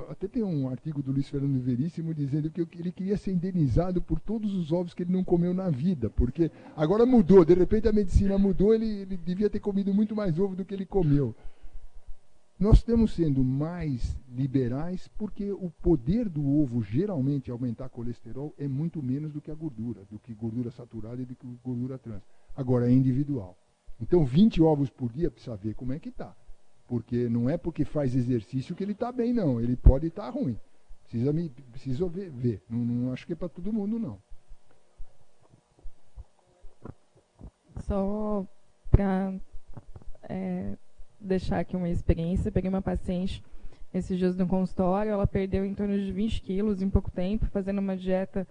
até tem um artigo do Luiz Fernando Veríssimo dizendo que ele queria ser indenizado por todos os ovos que ele não comeu na vida, porque agora mudou, de repente a medicina mudou, ele devia ter comido muito mais ovo do que ele comeu. Nós estamos sendo mais liberais porque o poder do ovo geralmente aumentar colesterol é muito menos do que a gordura, do que gordura saturada e do que gordura trans. Agora é individual. Então 20 ovos por dia precisa ver como é que está. Porque não é porque faz exercício que ele está bem, não. Ele pode estar ruim. Precisa ver. Não acho que é para todo mundo, não. Só para deixar aqui uma experiência, peguei uma paciente esses dias no consultório, ela perdeu em torno de 20 quilos em pouco tempo, fazendo uma dieta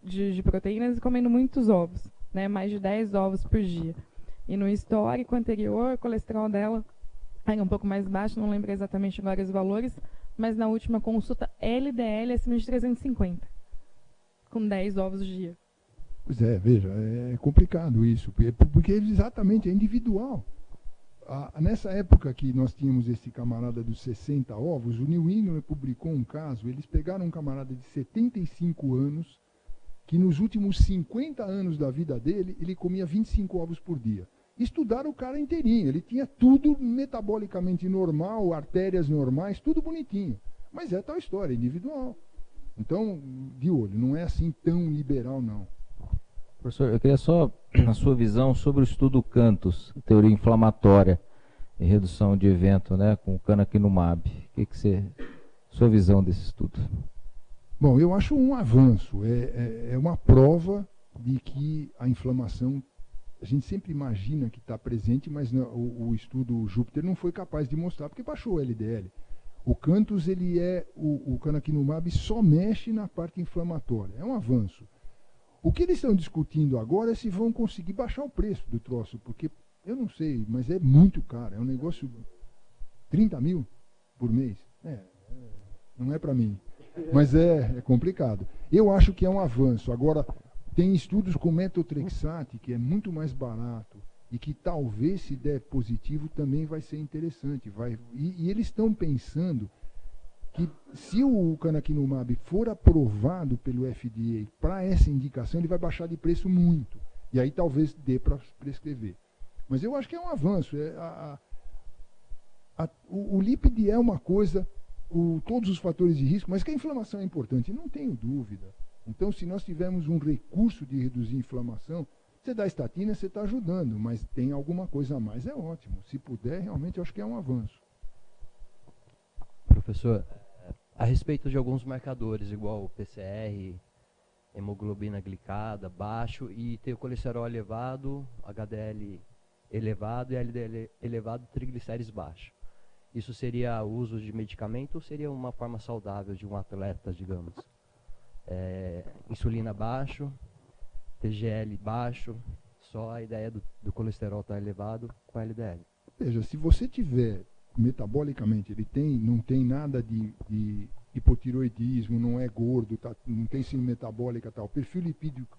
de proteínas e comendo muitos ovos, né, mais de 10 ovos por dia. E no histórico anterior, o colesterol dela era um pouco mais baixo, não lembro exatamente agora os valores, mas na última consulta, LDL acima de 350, com 10 ovos dia. Pois é, veja, é complicado isso, porque exatamente é individual. Nessa época que nós tínhamos esse camarada dos 60 ovos, o New England publicou um caso, eles pegaram um camarada de 75 anos, que nos últimos 50 anos da vida dele, ele comia 25 ovos por dia. Estudaram o cara inteirinho, ele tinha tudo metabolicamente normal, artérias normais, tudo bonitinho. Mas é tal história, individual. Então, de olho, não é assim tão liberal, não. Professor, eu queria só a sua visão sobre o estudo Cantos, teoria inflamatória e redução de evento, né, com o canakinumab. Sua visão desse estudo? Bom, eu acho um avanço, é uma prova de que a inflamação, a gente sempre imagina que está presente, mas não, o estudo Júpiter não foi capaz de mostrar, porque baixou o LDL. O Cantos, o canakinumab só mexe na parte inflamatória, é um avanço. O que eles estão discutindo agora é se vão conseguir baixar o preço do troço, porque eu não sei, mas é muito caro, é um negócio 30 mil por mês. Não é para mim. Mas é complicado. Eu acho que é um avanço. Agora, tem estudos com metotrexate, que é muito mais barato, e que talvez, se der positivo, também vai ser interessante. E eles estão pensando que, se o canakinumab for aprovado pelo FDA para essa indicação, ele vai baixar de preço muito. E aí talvez dê para prescrever. Mas eu acho que é um avanço. O lipid é uma coisa... todos os fatores de risco, mas que a inflamação é importante, não tenho dúvida. Então, se nós tivermos um recurso de reduzir a inflamação, você dá estatina, você está ajudando, mas tem alguma coisa a mais, é ótimo. Se puder, realmente, eu acho que é um avanço. Professor, a respeito de alguns marcadores, igual o PCR, hemoglobina glicada, baixo, e ter o colesterol elevado, HDL elevado e LDL elevado, triglicérides baixo. Isso seria o uso de medicamento ou seria uma forma saudável de um atleta, digamos? Insulina baixo, TGL baixo, só a ideia do colesterol estar elevado com a LDL. Veja, se você tiver metabolicamente, não tem nada de hipotiroidismo, não é gordo, não tem síndrome metabólica, tal, o perfil lipídico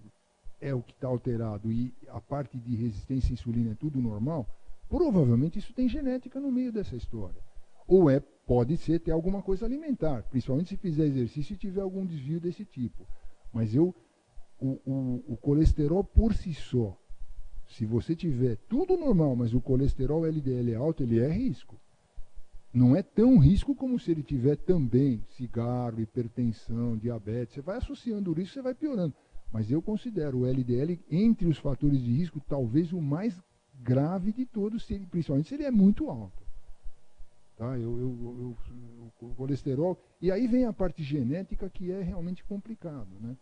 é o que está alterado e a parte de resistência à insulina é tudo normal, provavelmente isso tem genética no meio dessa história. Ou pode ser ter alguma coisa alimentar, principalmente se fizer exercício e tiver algum desvio desse tipo. Mas o colesterol por si só, se você tiver tudo normal, mas o colesterol LDL é alto, ele é risco. Não é tão risco como se ele tiver também cigarro, hipertensão, diabetes. Você vai associando o risco, você vai piorando. Mas eu considero o LDL, entre os fatores de risco, talvez o mais grave de todos, principalmente se ele é muito alto. Tá? O colesterol... E aí vem a parte genética, que é realmente complicado, né?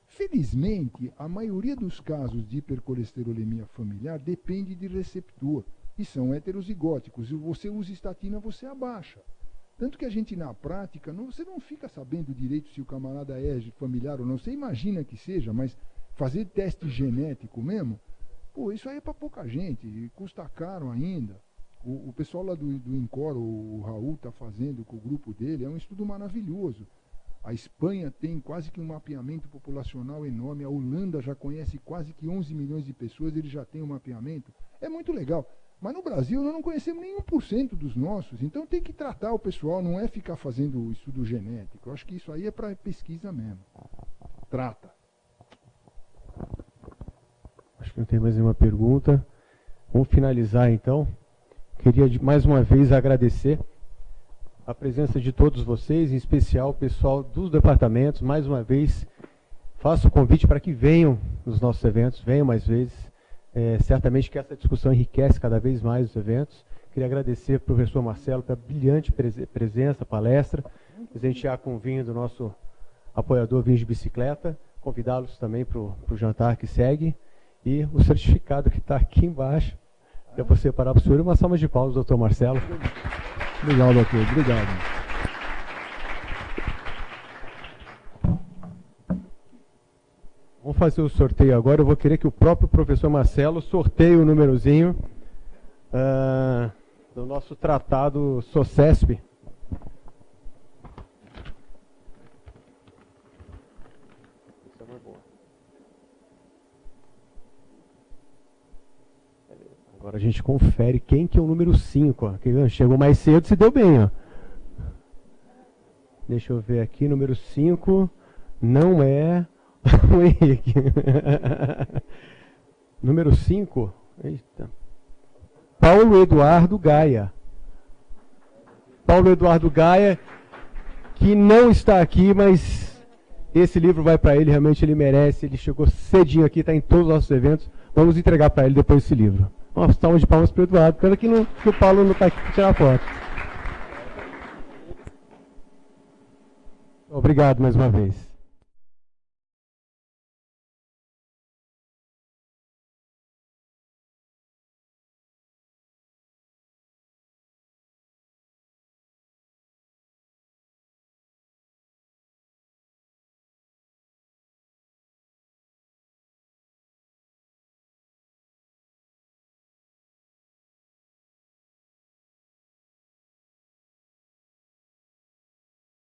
Felizmente, a maioria dos casos de hipercolesterolemia familiar depende de receptor. E são heterozigóticos. Se você usa estatina, você abaixa. Tanto que a gente, na prática, você não fica sabendo direito se o camarada é familiar ou não. Você imagina que seja, mas fazer teste genético mesmo, pô, isso aí é para pouca gente, e custa caro ainda. O pessoal lá do INCOR, o Raul está fazendo com o grupo dele, é um estudo maravilhoso. A Espanha tem quase que um mapeamento populacional enorme, a Holanda já conhece quase que 11 milhões de pessoas, ele já tem um mapeamento. É muito legal. Mas no Brasil nós não conhecemos nem 1% dos nossos, então tem que tratar o pessoal, não é ficar fazendo estudo genético. Eu acho que isso aí é para pesquisa mesmo. Trata. Acho que não tem mais nenhuma pergunta. Vamos finalizar então. Queria mais uma vez agradecer a presença de todos vocês, em especial o pessoal dos departamentos. Mais uma vez, faço o convite para que venham nos nossos eventos, venham mais vezes. Certamente que essa discussão enriquece cada vez mais os eventos. Queria agradecer ao professor Marcelo pela brilhante presença, palestra, presentear com o vinho do nosso apoiador Vinho de Bicicleta, convidá-los também para o jantar que segue, e o certificado que está aqui embaixo. Eu vou separar para o senhor uma salva de palmas, doutor Marcelo. Obrigado, doutor. Obrigado. Vamos fazer o sorteio agora. Eu vou querer que o próprio professor Marcelo sorteie o númerozinho do nosso tratado SOCESP. Agora a gente confere quem que é o número 5. Quem chegou mais cedo se deu bem. Ó. Deixa eu ver aqui. Número 5 não é o Henrique. Número 5. Eita. Paulo Eduardo Gaia. Paulo Eduardo Gaia, que não está aqui, mas esse livro vai para ele. Realmente ele merece. Ele chegou cedinho aqui, está em todos os nossos eventos. Vamos entregar para ele depois esse livro. Uma salva de palmas para o Eduardo, pena que o Paulo não está aqui para tirar foto. Obrigado mais uma vez.